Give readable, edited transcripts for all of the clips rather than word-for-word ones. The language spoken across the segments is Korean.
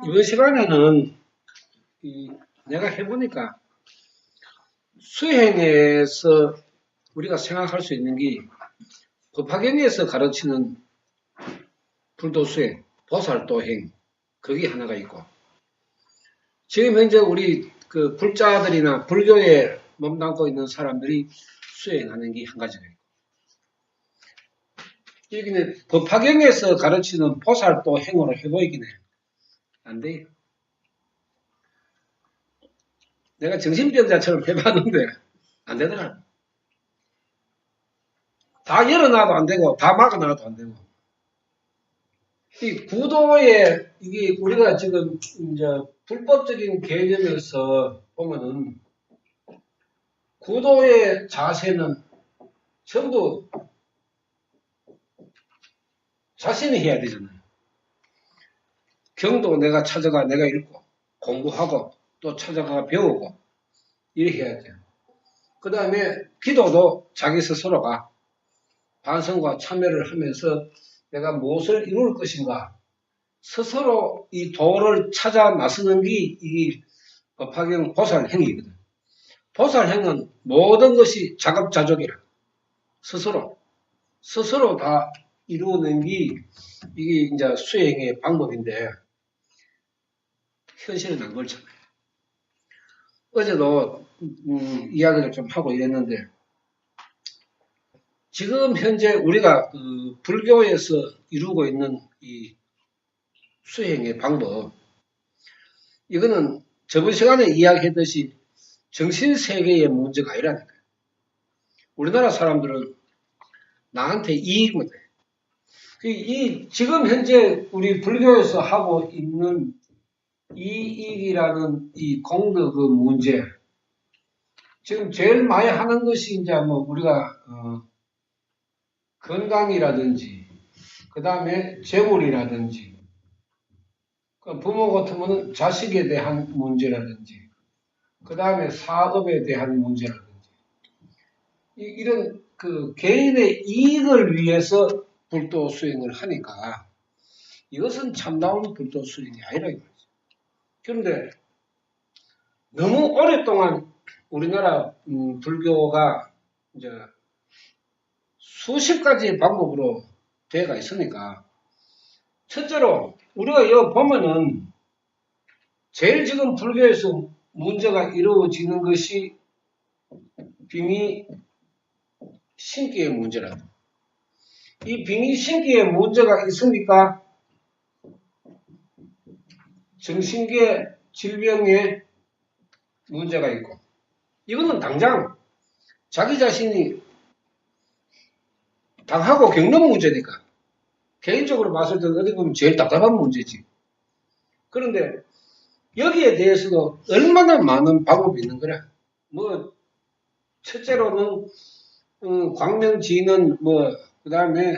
이번 시간에는 내가 해보니까 수행에서 우리가 생각할 수 있는 게 법화경에서 가르치는 불도수행, 보살도행 그게 하나가 있고, 지금 현재 우리 그 불자들이나 불교에 몸담고 있는 사람들이 수행하는 게 한 가지가 있고, 여기는 법화경에서 가르치는 보살도행으로 해보이긴 해. 안 돼. 내가 정신병자처럼 해봤는데 안 되더라. 다 열어놔도 안 되고 다 막아놔도 안 되고, 이 구도에 이게 우리가 지금 이제 불법적인 개념에서 보면은 구도의 자세는 전부 자신이 해야 되잖아요. 경도 내가 찾아가 내가 읽고 공부하고 또 찾아가 배우고 이렇게 해야 돼요. 그 다음에 기도도 자기 스스로가 반성과 참여를 하면서 내가 무엇을 이룰 것인가 스스로 이 도를 찾아 나서는 게 이 법화경 보살행위거든. 보살행은 모든 것이 자급자족이라 스스로 다 이루어낸 게 이게 이제 수행의 방법인데 현실은 안 그렇잖아요. 어제도 이야기를 좀 하고 이랬는데, 지금 현재 우리가 그 불교에서 이루고 있는 이 수행의 방법, 이거는 저번 시간에 이야기했듯이 정신세계의 문제가 아니라니까요. 우리나라 사람들은 나한테 이익만 돼. 이 지금 현재 우리 불교에서 하고 있는 이익이라는 이 공덕 그 문제, 지금 제일 많이 하는 것이 이제 뭐 우리가 건강이라든지, 그 다음에 재물이라든지, 부모 같으면 자식에 대한 문제라든지, 그 다음에 사업에 대한 문제라든지, 이런 그 개인의 이익을 위해서 불도 수행을 하니까 이것은 참다운 불도 수행이 아니라 이거죠. 그런데 너무 오랫동안 우리나라 불교가 이제 수십 가지의 방법으로 되어가 있으니까, 첫째로 우리가 여기 보면은 제일 지금 불교에서 문제가 이루어지는 것이 빙의 신기의 문제라고. 이 빙의 신기의 문제가 있으니까 정신계 질병에 문제가 있고, 이거는 당장 자기 자신이 당하고 겪는 문제니까 개인적으로 봤을 때는 어디 보면 제일 답답한 문제지. 그런데 여기에 대해서도 얼마나 많은 방법이 있는 거라. 뭐 첫째로는 광명지는 뭐 그 다음에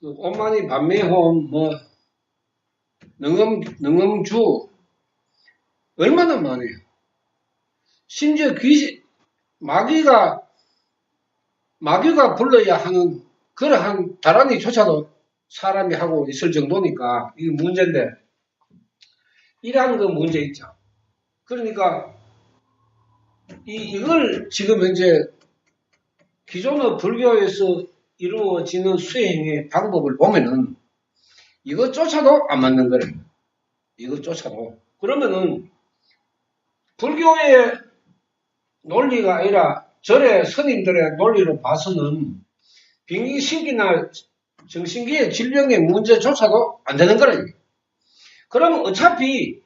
오만이 반매홈 뭐 능엄주 얼마나 많아요. 심지어 귀신 마귀가 불러야 하는 그러한 다란이조차도 사람이 하고 있을 정도니까 이게 문제인데, 이러한 그 문제 있죠. 그러니까 이걸 지금 현재 기존의 불교에서 이루어지는 수행의 방법을 보면은 이것조차도 안 맞는 거예요. 이것조차도. 그러면은 불교의 논리가 아니라 절의 스님들의 논리로 봐서는 빙의신기나 정신기의 질병의 문제조차도 안 되는 거예요. 그럼 어차피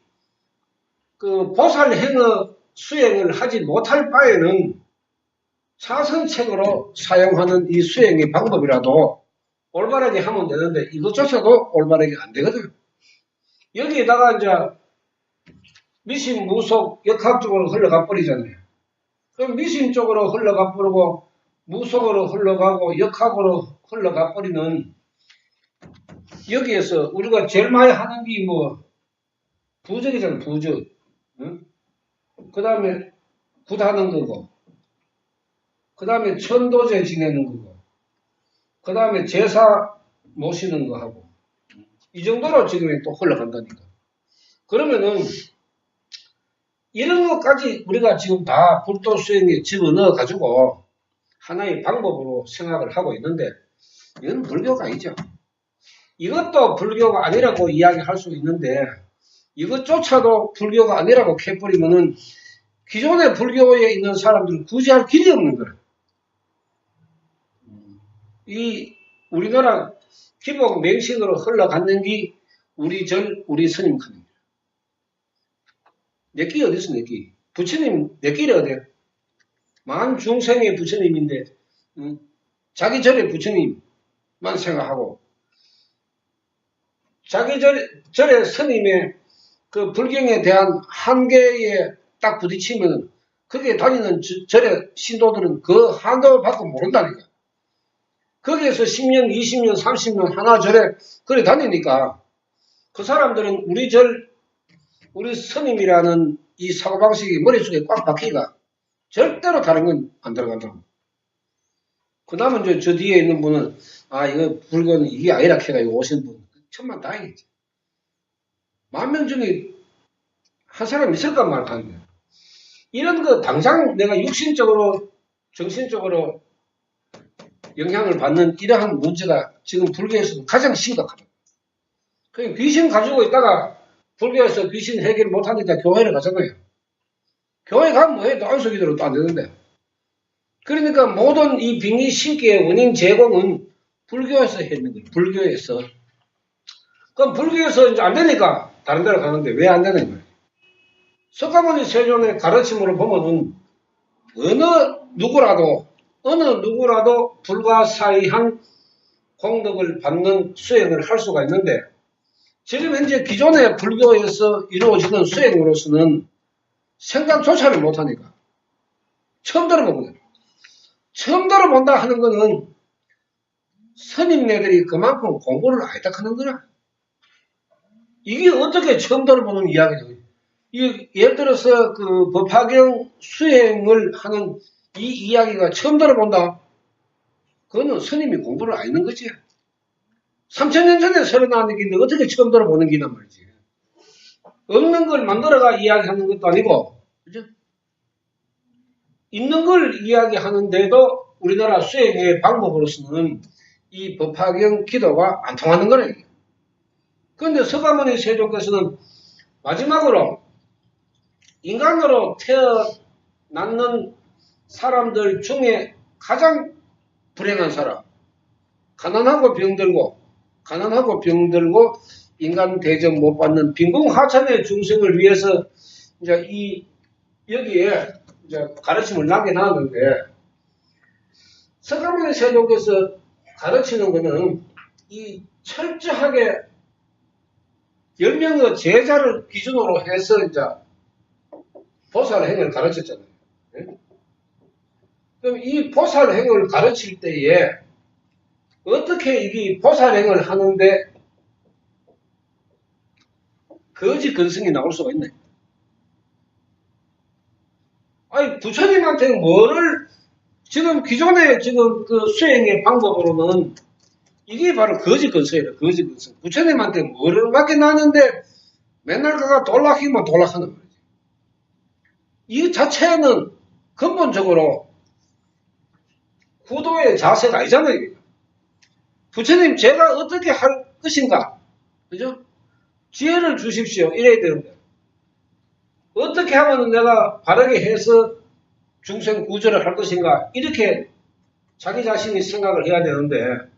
그 보살행의 수행을 하지 못할 바에는 차선책으로 사용하는 이 수행의 방법이라도 올바르게 하면 되는데 이것조차도 올바르게 안 되거든. 여기에다가 이제 미신, 무속, 역학 쪽으로 흘러가 버리잖아요. 그럼 미신 쪽으로 흘러가 버리고 무속으로 흘러가고 역학으로 흘러가 버리는 여기에서 우리가 제일 많이 하는 게 뭐 부적이잖아, 부적. 응? 그 다음에 굿하는 거고, 그 다음에 천도제 지내는 거고, 그 다음에 제사 모시는 거 하고, 이 정도로 지금 또 흘러간다니까. 그러면은 이런 것까지 우리가 지금 다 불도 수행에 집어넣어 가지고 하나의 방법으로 생각을 하고 있는데 이건 불교가 아니죠. 이것도 불교가 아니라고 이야기할 수 있는데 이것조차도 불교가 아니라고 캐버리면은 기존의 불교에 있는 사람들은 굳이 할 길이 없는 거야. 이 우리나라 기복 맹신으로 흘러갔는 게 우리 절, 우리 스님 칸입니다. 내끼 어디 있어, 내끼? 부처님, 내끼리 어디야? 만 중생의 부처님인데, 자기 절에 부처님만 생각하고, 자기 절에 스님의 그 불경에 대한 한계에 딱 부딪히면, 거기에 다니는 절의 신도들은 그 한도 밖을 모른다니까. 거기에서 10년, 20년, 30년 하나 절에 그래 다니니까, 그 사람들은 우리 절, 우리 스님이라는 이 사고방식이 머릿속에 꽉 박히가 절대로 다른 건 안 들어간다고. 그 다음은 저 뒤에 있는 분은, 아, 이거 불교는 이게 아니라 해가지고 오신 분. 천만 다행이지. 10,000명 중에 한 사람 있을까 말하는 거야. 이런 거 당장 내가 육신적으로, 정신적으로 영향을 받는 이러한 문제가 지금 불교에서도 가장 심각하다. 그냥 귀신 가지고 있다가 불교에서 귀신 해결 못하니까 교회를 가잖아요. 교회 가면 뭐해? 또 안수기도로 또 안 되는데. 그러니까 모든 이 빙의 신기의 원인 제공은 불교에서 했는 거예요. 불교에서. 그럼 불교에서 이제 안 되니까 다른 데로 가는데 왜 안 되는 거예요? 석가모니 세존의 가르침으로 보면은 어느 누구라도 불가사의한 공덕을 받는 수행을 할 수가 있는데 지금 현재 기존의 불교에서 이루어지는 수행으로서는 생각조차를 못하니까 처음 들어보거든. 처음 들어본다 하는 거는 스님네들이 그만큼 공부를 안 했다 하는 거라. 이게 어떻게 처음 들어보는 이야기죠. 예를 들어서 그 법화경 수행을 하는 이 이야기가 처음 들어본다. 그거는 스님이 공부를 안 했는 거지. 3000년 전에 설어나는 얘기인데 어떻게 처음 들어보는 기란 말이지. 없는 걸 만들어가 이야기하는 것도 아니고, 그죠? 있는 걸 이야기하는데도 우리나라 수행의 방법으로서는 이 법화경 기도가 안 통하는 거래. 그런데 석가모니 세존께서는 마지막으로 인간으로 태어났는 사람들 중에 가장 불행한 사람, 가난하고 병들고 인간 대접 못 받는 빈궁하천의 중생을 위해서 이제 여기에 이제 가르침을 남겨놨는데 석가모니 세존께서 가르치는 것은 이 철저하게 10명의 제자를 기준으로 해서 이제 보살행을 가르쳤잖아요. 그럼 이 보살행을 가르칠 때에 어떻게 이게 보살행을 하는데 거지 근성이 나올 수가 있나요? 아니, 부처님한테 뭐를 지금 기존의 지금 그 수행의 방법으로는 이게 바로 거지 근성이라, 거지 근성. 부처님한테 뭐를 맡겨놨는데 맨날 그가 돌락이면 돌락하는 거지. 이 자체는 근본적으로 구도의 자세가 아니잖아요. 부처님 제가 어떻게 할 것인가, 그죠? 지혜를 주십시오. 이래야 되는데 어떻게 하면 내가 바르게 해서 중생 구조를 할 것인가, 이렇게 자기 자신이 생각을 해야 되는데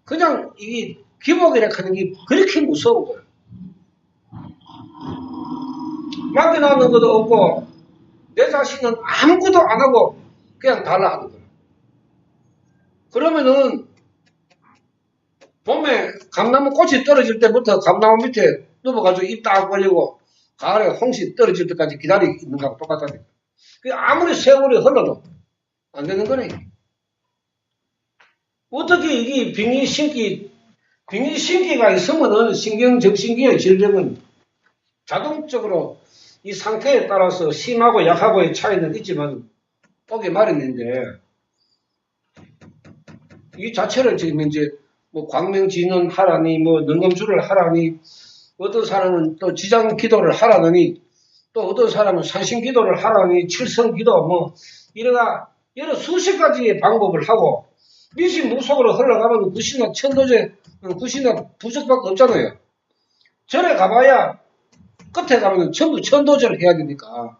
그냥 이 기복이라 하는 게 그렇게 무서운 거예요. 맡겨놓는 것도 없고 내 자신은 아무것도 안 하고 그냥 달라 하는 거예요. 그러면은 감나무 꽃이 떨어질 때부터 감나무 밑에 누워가지고 입 딱 벌리고 가을에 홍시 떨어질 때까지 기다리고 있는 거하고 똑같다니까. 아무리 세월이 흘러도 안 되는 거네. 어떻게 이게 빙의신기가 있으면은 신경정신기의 질병은 자동적으로 이 상태에 따라서 심하고 약하고의 차이는 있지만 오게 마련인데, 이 자체를 지금 이제 뭐 광명진원 하라니, 뭐 능검주를 하라니, 어떤 사람은 또 지장 기도를 하라더니, 또 어떤 사람은 산신 기도를 하라니, 칠성 기도, 뭐, 여러 수십 가지의 방법을 하고, 미신무속으로 흘러가면 구신나 천도제, 구신나 부적밖에 없잖아요. 절에 가봐야, 끝에 가면 전부 천도제를 해야 되니까.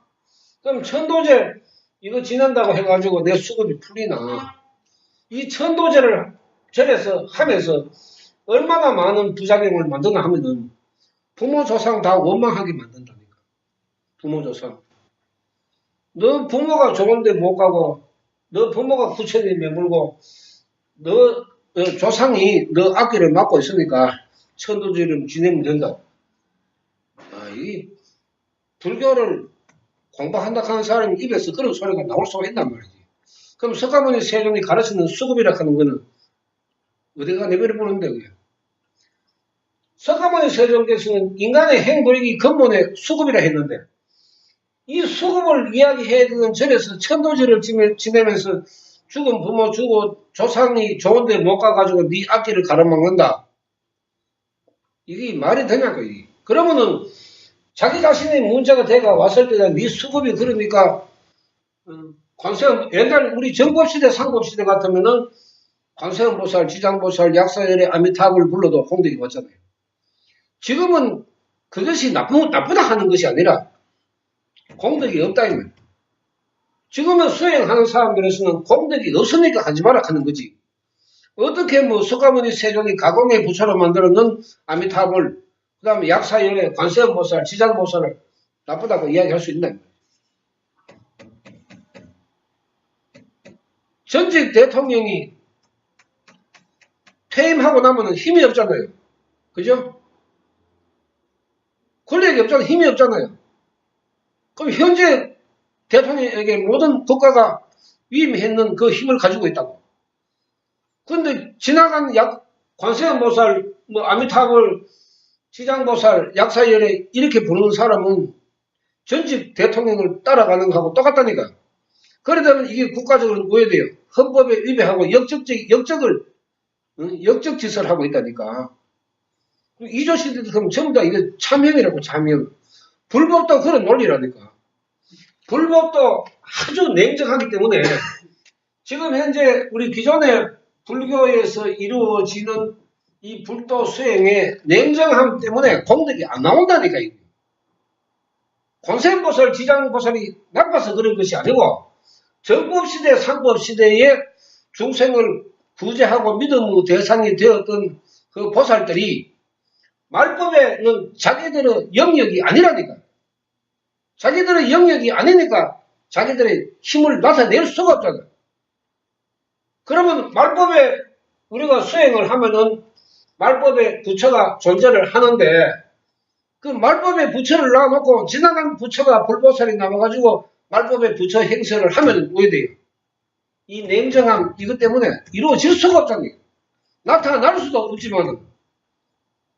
그럼 천도제, 이거 지낸다고 해가지고 내 수급이 풀리나. 이 천도제를 절에서 하면서 얼마나 많은 부작용을 만드나 하면은 부모 조상 다 원망하게 만든다니까. 부모 조상. 너 부모가 좋은데 못 가고, 너 부모가 부처에 매물고, 너 조상이 너 앞길을 막고 있으니까 천도제를 지내면 된다. 이 불교를 공부한다 하는 사람 입에서 그런 소리가 나올 수가 있단 말이지. 그럼 석가모니 세존이 가르치는 수급이라 하는 거는 어디가 내버려보는데, 그게. 석가모니 세존께서는 인간의 행불이기 근본에 수급이라 했는데, 이 수급을 이야기해야 되는 절에서 천도제를 지내면서 죽은 부모 주고 조상이 좋은데 못 가가지고 네 앞길을 가로막는다. 이게 말이 되냐고, 이게. 그러면은 자기 자신의 문제가 돼가 왔을 때는 네 수급이 그러니까, 관세음, 옛날 우리 정법시대, 상법시대 같으면은 관세음보살, 지장보살, 약사열의 아미타불 불러도 공덕이 왔잖아요. 지금은 그것이 나쁘다 하는 것이 아니라 공덕이 없다, 이 말. 지금은 수행하는 사람들에서는 공덕이 없으니까 하지 마라 하는 거지. 어떻게 뭐 석가모니 세존이 가공의 부처로 만들어놓은 아미타불, 그 다음에 약사열의 관세음보살, 지장보살을 나쁘다고 이야기할 수 있나? 전직 대통령이 퇴임하고 나면은 힘이 없잖아요. 그죠? 권력이 없잖아요. 힘이 없잖아요. 그럼 현재 대통령에게 모든 국가가 위임했는 그 힘을 가지고 있다고. 그런데 지나간 관세음보살, 뭐 아미타불, 지장보살, 약사열에 이렇게 부르는 사람은 전직 대통령을 따라가는 거하고 똑같다니까. 그러다면 이게 국가적으로 오해돼요. 헌법에 위배하고 역적 짓을 하고 있다니까. 이조시대도 그럼 전부 다 이거 참형이라고, 참형. 불법도 그런 논리라니까. 불법도 아주 냉정하기 때문에 지금 현재 우리 기존의 불교에서 이루어지는 이 불도 수행의 냉정함 때문에 공덕이 안 나온다니까. 관세음보살, 지장보살이 나빠서 그런 것이 아니고 정법시대, 상법시대에 중생을 구제하고 믿음의 대상이 되었던 그 보살들이 말법에는 자기들의 영역이 아니라니까. 자기들의 영역이 아니니까 자기들의 힘을 나타낼 수가 없잖아. 그러면 말법에 우리가 수행을 하면은 말법의 부처가 존재를 하는데 그 말법의 부처를 놔놓고 지나간 부처가 불보살이 나와가지고 말법의 부처 행세를 하면 왜 돼요? 이 냉정함 이것 때문에 이루어질 수가 없잖아요. 나타날 수도 없지만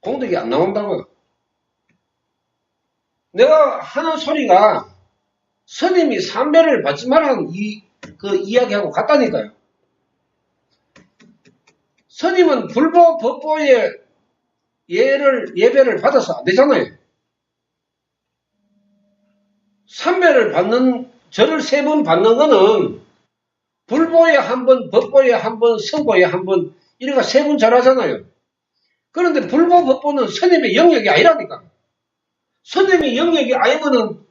공덕이 안 나온다고요. 내가 하는 소리가 스님이 삼배를 받지 말라는 그 이야기하고 같다니까요. 스님은 불보 법보의 예배를 받아서 안 되잖아요. 삼배를 받는, 절을 3번 받는 거는 불보에 한 번, 법보에 한 번, 성보에 한 번, 이래가 3번 절하잖아요. 그런데 불보 법보는 스님의 영역이 아니라니까. 스님의 영역이 아니면은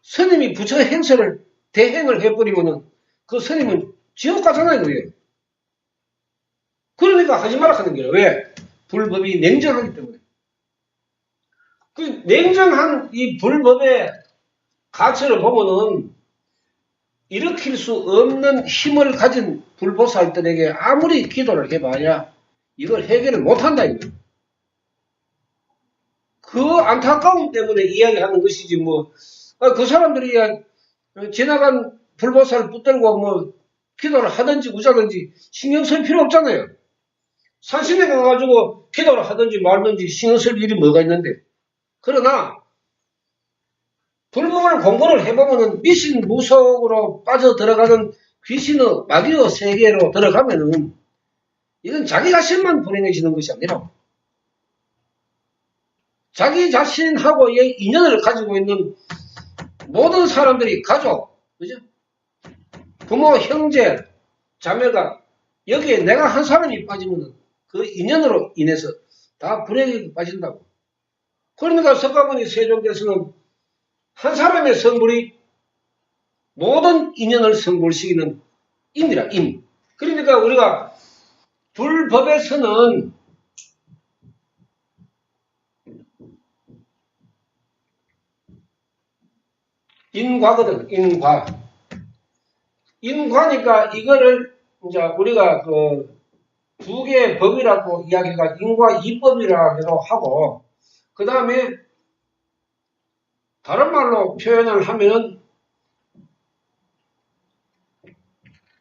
스님이 부처 행세를 대행을 해버리면은 그 스님은 지옥 가잖아요, 그게. 그러니까 하지 말라 하는 거예요. 왜? 불법이 냉정하기 때문에. 그 냉정한 이 불법의 가치를 보면은 일으킬 수 없는 힘을 가진 불보살들에게 아무리 기도를 해봐야 이걸 해결을 못한다 이거예요. 그 안타까움 때문에 이야기하는 것이지 그 사람들이 지나간 불보살을 붙들고 기도를 하든지 우자든지 신경 쓸 필요 없잖아요. 산신에 가가지고 기도를 하든지 말든지 신경 쓸 일이 뭐가 있는데. 그러나 불법을 공부를 해보면은 미신 무속으로 빠져들어가는 귀신의 마귀의 세계로 들어가면은 이건 자기 자신만 불행해지는 것이 아니라 자기 자신하고의 인연을 가지고 있는 모든 사람들이 가족, 그죠? 부모, 형제, 자매가 여기에 내가 한 사람이 빠지면 그 인연으로 인해서 다 불행에 빠진다고. 그러니까 석가모니 세종께서는 한 사람의 성불이 모든 인연을 성불시키는 임이라, 임. 그러니까 우리가 불법에서는 인과거든, 인과. 인과니까 이거를 이제 우리가 두 개의 법이라고 이야기가 인과 이법이라고 하고, 그 다음에 다른 말로 표현을 하면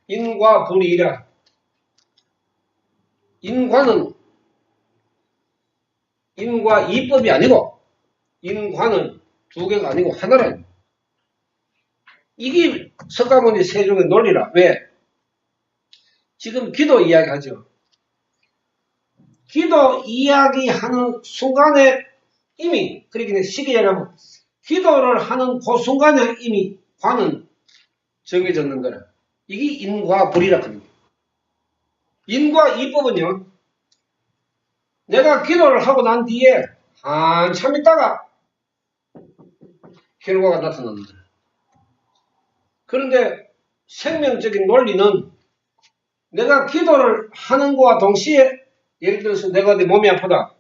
인과 불이라. 인과는 인과 이법이 아니고 인과는 두 개가 아니고 하나라. 이게 석가모니 세종의 논리라. 왜? 지금 기도 이야기하죠. 기도 이야기하는 순간에 이미, 그러니까 쉽게 얘기하면 기도를 하는 그 순간에 이미 관은 정해졌는 거라. 이게 인과 불이라 하는 거예요. 인과 이법은요, 내가 기도를 하고 난 뒤에 한참 있다가 결과가 나타나는 거예요. 그런데 생명적인 논리는 내가 기도를 하는 것과 동시에 예를 들어서 내가 내 몸이 아프다.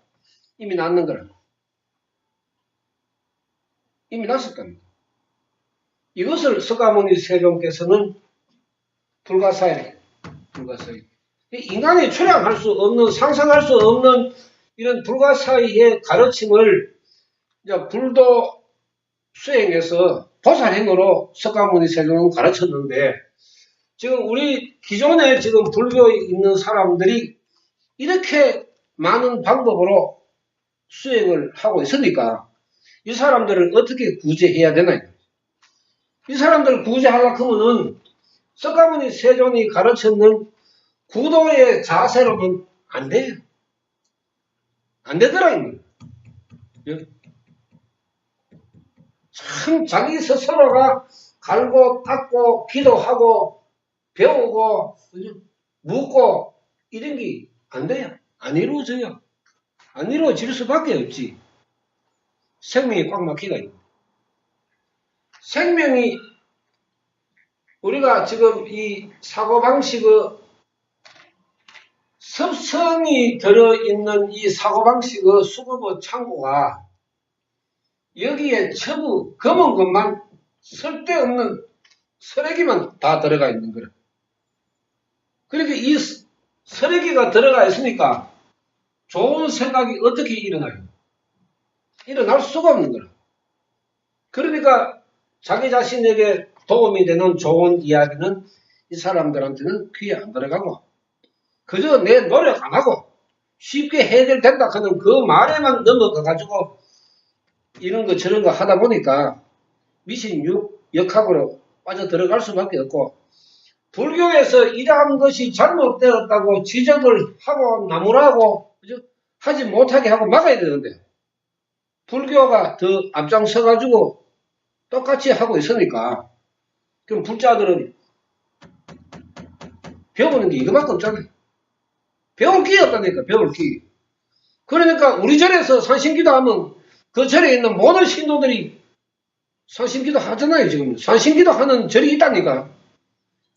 이미 낫는 거라. 이미 났었답니다. 이것을 석가모니 세종께서는 불가사의. 인간이 초량할 수 없는, 상상할 수 없는 이런 불가사의의 가르침을 이제 불도 수행해서 보살행으로 석가모니 세종은 가르쳤는데, 지금 우리 기존에 지금 불교에 있는 사람들이 이렇게 많은 방법으로 수행을 하고 있으니까 이 사람들을 어떻게 구제해야 되나요? 이 사람들을 구제하려고 하면은 석가모니 세종이 가르쳤는 구도의 자세로는 안 돼요. 안 되더라, 이거. 참 자기 스스로가 갈고 닦고 기도하고 배우고 묻고 이런 게 안 돼요. 안 이루어져요. 안 이루어질 수밖에 없지. 생명이 꽉 막히가 있고. 생명이 우리가 지금 이 사고방식의 습성이 들어있는 이 사고방식의 수급의 창고가 여기에 전부 검은 것만 쓸데없는 쓰레기만 다 들어가 있는 거라. 그러니까 이 쓰레기가 들어가 있으니까 좋은 생각이 어떻게 일어나요? 일어날 수가 없는 거라. 그러니까 자기 자신에게 도움이 되는 좋은 이야기는 이 사람들한테는 귀에 안 들어가고 그저 내 노력 안 하고 쉽게 해결된다 하는 그 말에만 넘어가가지고 이런 거 저런 거 하다 보니까 미신 역학으로 빠져 들어갈 수밖에 없고 불교에서 이러한 것이 잘못되었다고 지적을 하고 나무라고 하지 못하게 하고 막아야 되는데 불교가 더 앞장서가지고 똑같이 하고 있으니까 그럼 불자들은 배우는 게 이거밖에 없잖아요. 배울 게 없다니까, 배울 게. 그러니까 우리 절에서 산신기도 하면 그 절에 있는 모든 신도들이 산신기도 하잖아요, 지금. 산신기도 하는 절이 있다니까.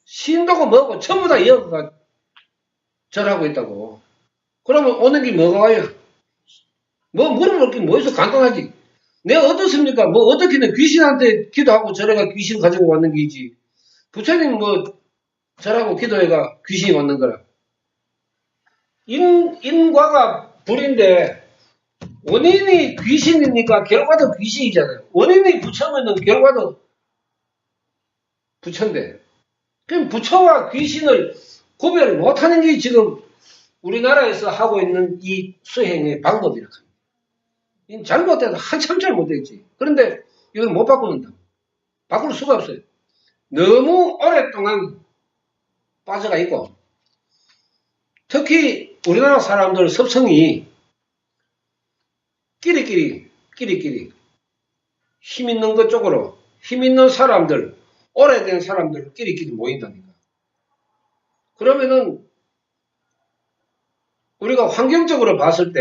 신도가 뭐고 전부 다 여기가 절하고 있다고. 그러면 오는 게 뭐가 와요? 뭐 물어볼 게 뭐 있어? 간단하지. 내가 어떻습니까? 뭐 어떻게든 귀신한테 기도하고 절해가 귀신 가지고 왔는 게지. 부처님 뭐 절하고 기도해가 귀신이 왔는 거라. 인과가 불인데 원인이 귀신이니까 결과도 귀신이잖아요. 원인이 부처면은 결과도 부처인데, 그럼 부처와 귀신을 구별 못하는 게 지금 우리나라에서 하고 있는 이 수행의 방법이라고 합니다. 잘못돼도 한참 잘못됐지. 그런데 이걸 못 바꾸는다. 바꿀 수가 없어요. 너무 오랫동안 빠져가 있고, 특히 우리나라 사람들 습성이 끼리끼리 힘 있는 것 쪽으로, 힘 있는 사람들, 오래된 사람들 끼리끼리 모인다니까. 그러면은 우리가 환경적으로 봤을 때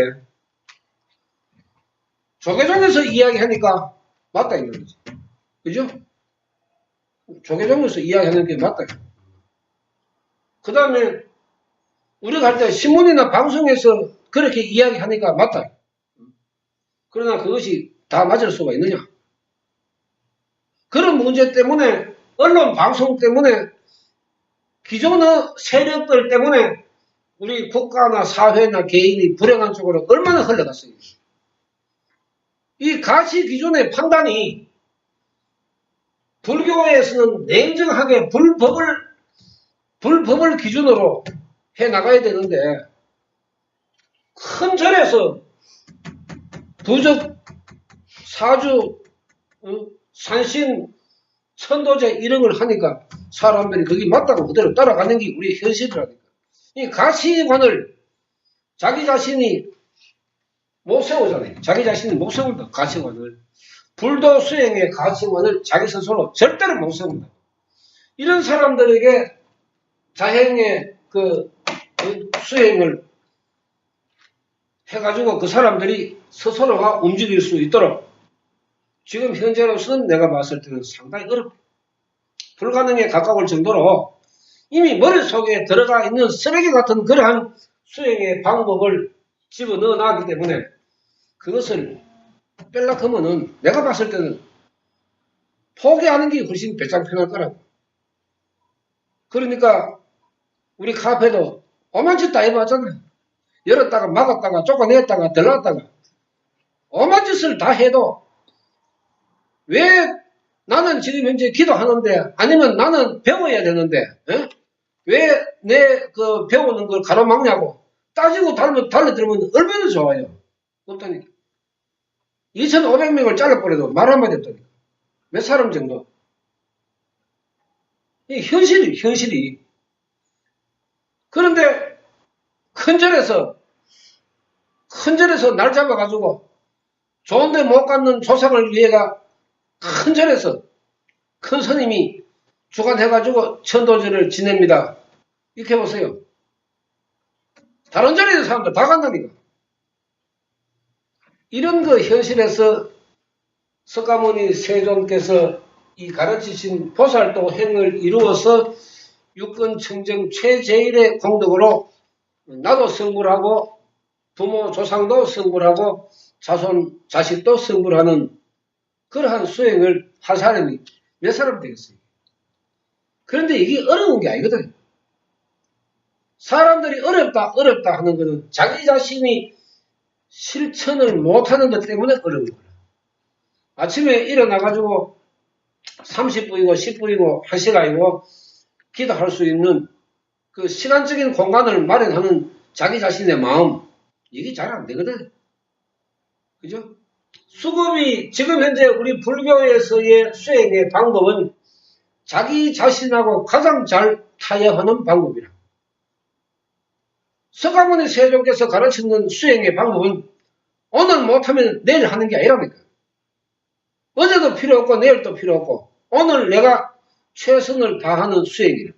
조계종에서 이야기하니까 맞다 이런 거지. 그죠? 조계종에서 이야기하는 게 맞다. 그 다음에 우리가 할 때 신문이나 방송에서 그렇게 이야기하니까 맞다. 그러나 그것이 다 맞을 수가 있느냐? 그런 문제 때문에 언론 방송 때문에 기존의 세력들 때문에 우리 국가나 사회나 개인이 불행한 쪽으로 얼마나 흘러갔어요. 이 가치 기준의 판단이 불교에서는 냉정하게 불법을 기준으로 해 나가야 되는데, 큰 절에서 부적, 사주, 산신, 천도제 이런 걸 하니까 사람들이 그게 맞다고 그대로 따라가는 게 우리 현실이라니까. 이 가치관을 자기 자신이 못 세우잖아요. 자기 자신이 못 세운다. 가치관을. 불도 수행의 가치관을 자기 스스로 절대로 못 세운다. 이런 사람들에게 자행의 그 수행을 해가지고 그 사람들이 스스로가 움직일 수 있도록 지금 현재로서는 내가 봤을 때는 상당히 어렵다. 불가능에 가까울 정도로 이미 머릿속에 들어가 있는 쓰레기 같은 그러한 수행의 방법을 집어넣어 놨기 때문에 그것을 뺄라 하면은 내가 봤을 때는 포기하는 게 훨씬 배짱 편할 거라고. 그러니까 우리 카페도 오만 짓 다 해봤잖아요. 열었다가 막았다가 쫓아냈다가 들어갔다가 오만 짓을 다 해도 왜 나는 지금 현재 기도하는데 아니면 나는 배워야 되는데 왜 내 그 배우는 걸 가로막냐고 따지고 달려들면 얼마나 좋아요. 없다니까. 2,500명을 잘라버려도 말 한마디 없다니까. 몇 사람 정도. 이 현실이. 그런데 큰 절에서 날 잡아가지고 좋은데 못 갖는 조상을 위해가 큰 절에서 큰 스님이 주관해가지고 천도제를 지냅니다. 이렇게 보세요. 다른 절에 있는 사람들 다 간다니까. 이런 그 현실에서 석가모니 세존께서 이 가르치신 보살도 행을 이루어서 육根청정 최제일의 공덕으로 나도 성불하고 부모 조상도 성불하고 자손 자식도 성불하는 그러한 수행을 한 사람이 몇 사람 되겠어요. 그런데 이게 어려운 게 아니거든. 사람들이 어렵다 하는 것은 자기 자신이 실천을 못하는 것 때문에 어려운 거야. 아침에 일어나가지고 30분이고 10분이고 1시간이고 기도할 수 있는 그 시간적인 공간을 마련하는 자기 자신의 마음, 이게 잘 안 되거든. 그죠? 수급이 지금 현재 우리 불교에서의 수행의 방법은 자기 자신하고 가장 잘 타협하는 방법이라. 석가모니 세종께서 가르치는 수행의 방법은 오늘 못하면 내일 하는 게 아니랍니까? 어제도 필요 없고 내일도 필요 없고 오늘 내가 최선을 다하는 수행이라.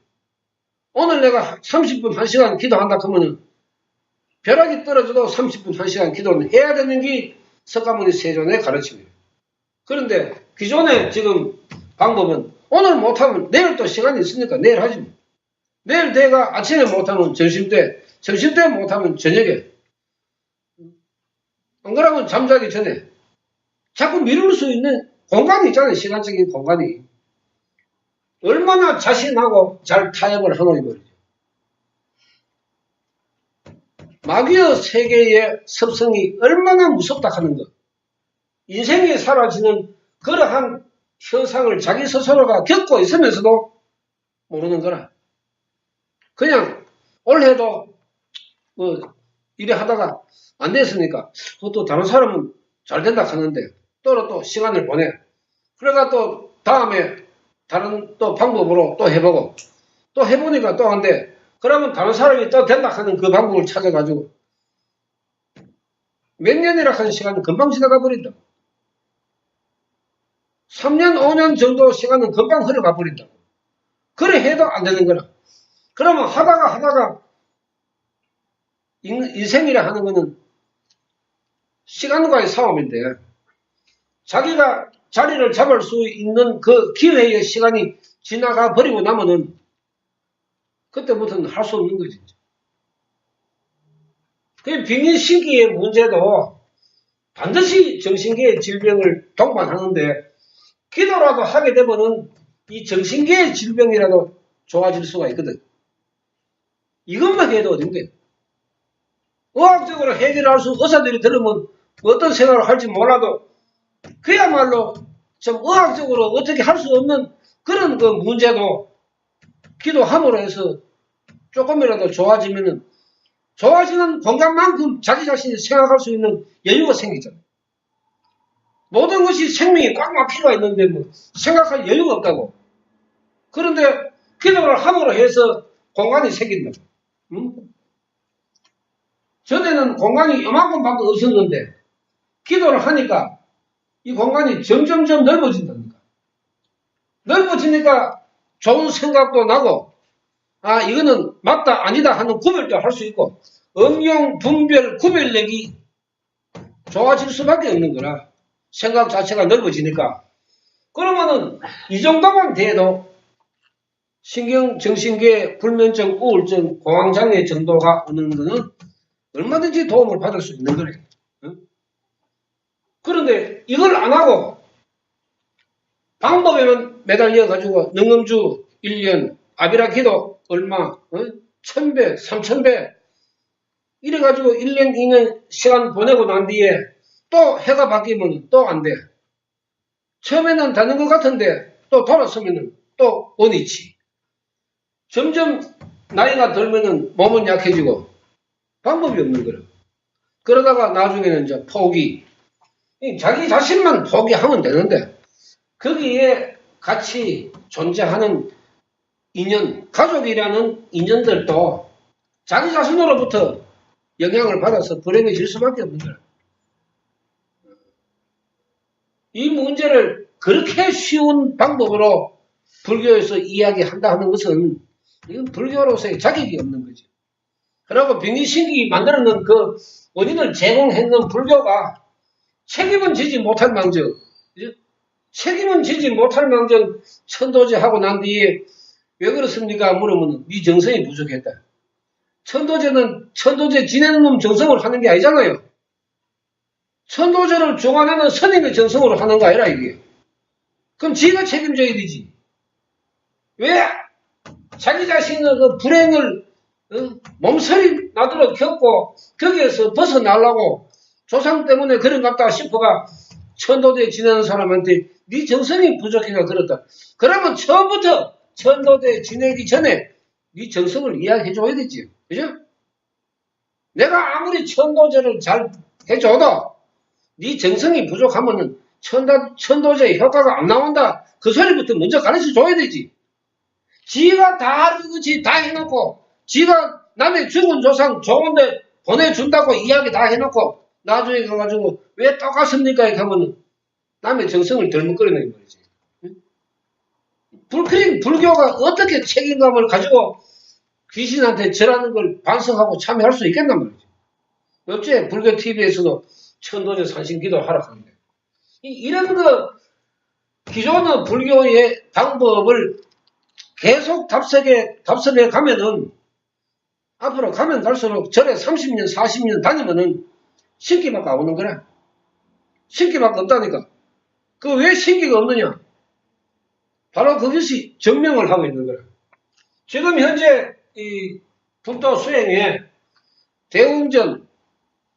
오늘 내가 30분 1시간 기도한다 하면은 벼락이 떨어져도 30분 1시간 기도는 해야 되는 게 석가모니 세존의 가르침이에요. 그런데 기존의 지금 방법은 오늘 못하면 내일 또 시간이 있으니까 내일 하지 뭐. 내일 내가 아침에 못하면 점심때 못하면 저녁에, 안 그러면 잠자기 전에 자꾸 미룰 수 있는 공간이 있잖아요. 시간적인 공간이. 얼마나 자신하고 잘 타협을 하노 이 말이죠. 마귀의 세계의 습성이 얼마나 무섭다 하는 것. 인생이 사라지는 그러한 현상을 자기 스스로가 겪고 있으면서도 모르는 거라. 그냥 올해도 이래 하다가 안 됐으니까 또 다른 사람은 잘 된다 하는데 또 시간을 보내. 그러다 또 다음에 다른 또 방법으로 또 해보고 또 해보니까 또 안 돼. 그러면 다른 사람이 또 된다 하는 그 방법을 찾아가지고 몇 년이라 하는 시간은 금방 지나가 버린다. 3년, 5년 정도 시간은 금방 흘러가 버린다. 그래 해도 안 되는 거라. 그러면 하다가 인생이라 하는 거는 시간과의 싸움인데 자기가 자리를 잡을 수 있는 그 기회의 시간이 지나가 버리고 나면은 그때부터는 할 수 없는 거지. 그 빙의시기의 문제도 반드시 정신계의 질병을 동반하는데 기도라도 하게 되면은 이 정신계의 질병이라도 좋아질 수가 있거든. 이것만 해도 어딘데? 의학적으로 해결할 수 의사들이 들으면 어떤 생각을 할지 몰라도 그야말로 좀 의학적으로 어떻게 할 수 없는 그런 그 문제도 기도함으로 해서 조금이라도 좋아지면은 좋아지는 공간만큼 자기 자신이 생각할 수 있는 여유가 생기잖아요. 모든 것이 생명이 꽉 막히가 있는데 뭐 생각할 여유가 없다고. 그런데 기도를 함으로 해서 공간이 생긴다. 전에는 공간이 이만큼밖에 없었는데 기도를 하니까 이 공간이 점점점 넓어진다니까. 넓어지니까 좋은 생각도 나고 아 이거는 맞다 아니다 하는 구별도 할 수 있고 응용 분별 구별력이 좋아질 수밖에 없는 거라. 생각 자체가 넓어지니까. 그러면은 이 정도만 돼도 신경정신계 불면증, 우울증, 공황장애 정도가 오는 거는 얼마든지 도움을 받을 수 있는 거래. 응? 그런데 이걸 안 하고 방법에만 매달려가지고 능음주 1년, 아비라기도 얼마, 1000배, 3000배 이래가지고 1년, 2년 시간 보내고 난 뒤에 또 해가 바뀌면 또 안 돼. 처음에는 되는 것 같은데 또 돌아서면은 또 원위치. 점점 나이가 들면은 몸은 약해지고 방법이 없는 거라. 그러다가 나중에는 이제 포기. 자기 자신만 포기하면 되는데 거기에 같이 존재하는 인연, 가족이라는 인연들도 자기 자신으로부터 영향을 받아서 불행해질 수밖에 없는 거야. 이 문제를 그렇게 쉬운 방법으로 불교에서 이야기한다 하는 것은 이건 불교로서의 자격이 없는 거죠. 그리고 빙의신기 만들어놓은 그 원인을 제공했는 불교가 책임은 지지 못할 망정, 책임은 지지 못할 망정 천도제 하고 난 뒤에 왜 그렇습니까? 물으면 네 정성이 부족했다. 천도제는 천도제 지내는 놈 정성으로 하는 게 아니잖아요. 천도제를 중안하는 스님의 정성으로 하는 거 아니라 이게. 그럼 지가 책임져야 되지. 왜 자기 자신의 그 불행을 몸서리 나도록 겪고 거기에서 벗어나려고 조상 때문에 그런 것 같다 싶어가 천도제 지내는 사람한테 네 정성이 부족해가 그렇다. 그러면 처음부터 천도제 지내기 전에 네 정성을 이야기해줘야 되지. 그죠? 내가 아무리 천도제를 잘 해줘도 네 정성이 부족하면은 천도제의 효과가 안 나온다. 그 소리부터 먼저 가르쳐 줘야 되지. 지가 다 하듯이 다 해놓고 지가 남의 죽은 조상 좋은데 보내준다고 이야기 다 해놓고 나중에 가가지고 왜 똑같습니까? 이렇게 하면 남의 정성을 덜먹거리는 거지. 불교가 어떻게 책임감을 가지고 귀신한테 절하는 걸 반성하고 참여할 수 있겠단 말이지. 어째 불교 TV에서도 천도제 산신기도 하라 하는데 이런 거 기존의 불교의 방법을 계속 답습해 가면은 앞으로 가면 갈수록 절에 30년 40년 다니면은 신기밖에 안 오는 거라. 신기밖에 없다니까. 그 왜 신기가 없느냐? 바로 그것이 증명을 하고 있는 거라. 지금 현재 이 불도 수행에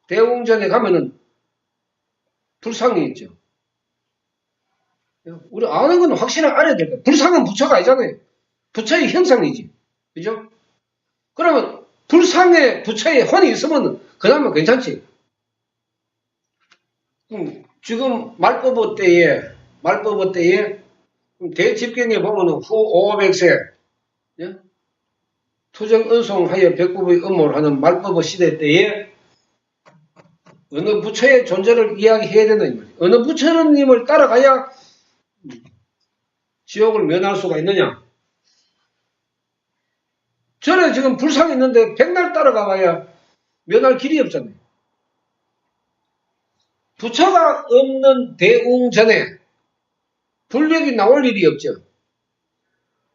대웅전에 가면은 불상이 있죠. 우리 아는 건 확실하게 알아야 될 거야. 불상은 부처가 아니잖아요. 부처의 형상이지. 그죠? 그러면 불상에 부처의 혼이 있으면 그나마 괜찮지. 지금 말법어 때에 대집경에 보면은 후 500세 투정은송하여 백법의 음모를 하는 말법어 시대 때에 어느 부처의 존재를 이야기해야 된다는 말이에요. 어느 부처님을 따라가야 지옥을 면할 수가 있느냐. 전에 지금 불상이 있는데 백날 따라가봐야 면할 길이 없잖아요. 부처가 없는 대웅전에 불력이 나올 일이 없죠.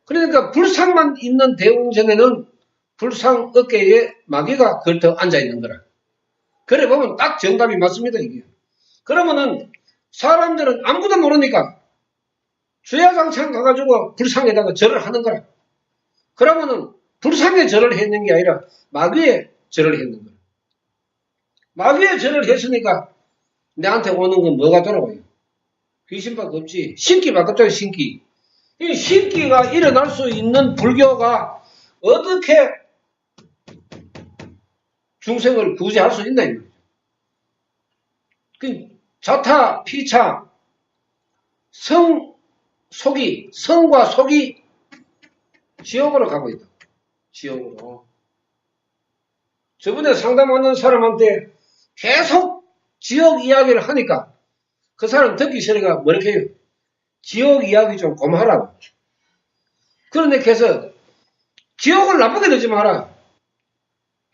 그러니까 불상만 있는 대웅전에는 불상 어깨에 마귀가 걸터 앉아있는 거라. 그래 보면 딱 정답이 맞습니다, 이게. 그러면은 사람들은 아무것도 모르니까 주야장창 가가지고 불상에다가 절을 하는 거라. 그러면은 불상에 절을 했는 게 아니라 마귀에 절을 했는 거라. 마귀에 절을 했으니까 내한테 오는 건 뭐가 돌아와요? 귀신밖에 없지. 신기밖에 없잖아요, 신기. 이 신기가 일어날 수 있는 불교가 어떻게 중생을 구제할 수 있나, 이거죠. 그 자타, 피차, 성과 속이 지옥으로 가고 있다. 지옥으로. 저번에 상담하는 사람한테 계속 지옥 이야기를 하니까 그 사람 듣기 싫으니까 뭐 이렇게 해요? 지옥 이야기 좀 그만하라고. 그런데 그래서 지옥을 나쁘게 되지 마라.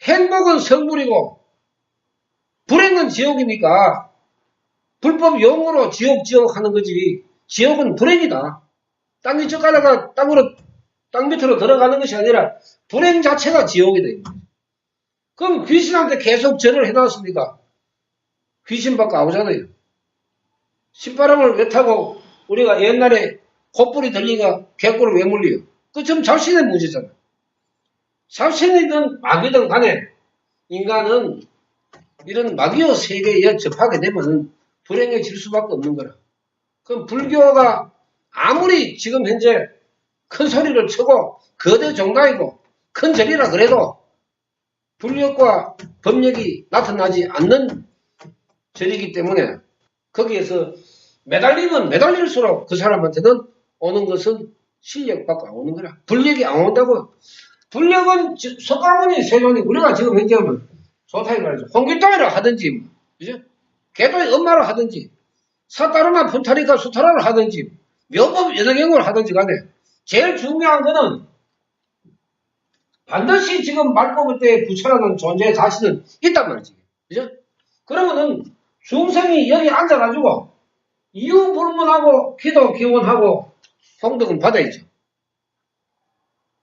행복은 성불이고 불행은 지옥이니까 불법 용어로 지옥 하는 거지. 지옥은 불행이다. 땅 젓가락가 땅 밑으로 들어가는 것이 아니라 불행 자체가 지옥이다. 그럼 귀신한테 계속 절을 해놨습니까? 귀신밖에 안 오잖아요. 신바람을 왜 타고 우리가 옛날에 콧불이 들리니까 개꿀을 왜 물려요? 그처럼 자신의 문제잖아. 자신이든 마귀든 간에 인간은 이런 마귀의 세계에 접하게 되면 불행해질 수밖에 없는 거라. 그럼 불교가 아무리 지금 현재 큰 소리를 치고 거대 종당이고 큰 절이라 그래도 불력과 법력이 나타나지 않는 절이기 때문에 거기에서 매달리면 매달릴수록 그 사람한테는 오는 것은 실력밖에 안 오는 거라. 불력이 안 온다고. 불력은 석가모니 세존이 우리가 지금 현재 하면 좋다 이 말이죠. 홍길동이라 하든지, 그죠? 개도의 엄마를 하든지, 사따르마 푼타리카 수타라를 하든지, 묘법 여덕행을 하든지 간에 제일 중요한 거는 반드시 지금 말법을 때 부처라는 존재의 자신은 있단 말이지. 그죠? 그러면은 중생이 여기 앉아가지고 이유 불문하고 기도 기원하고 공덕은 받아야죠.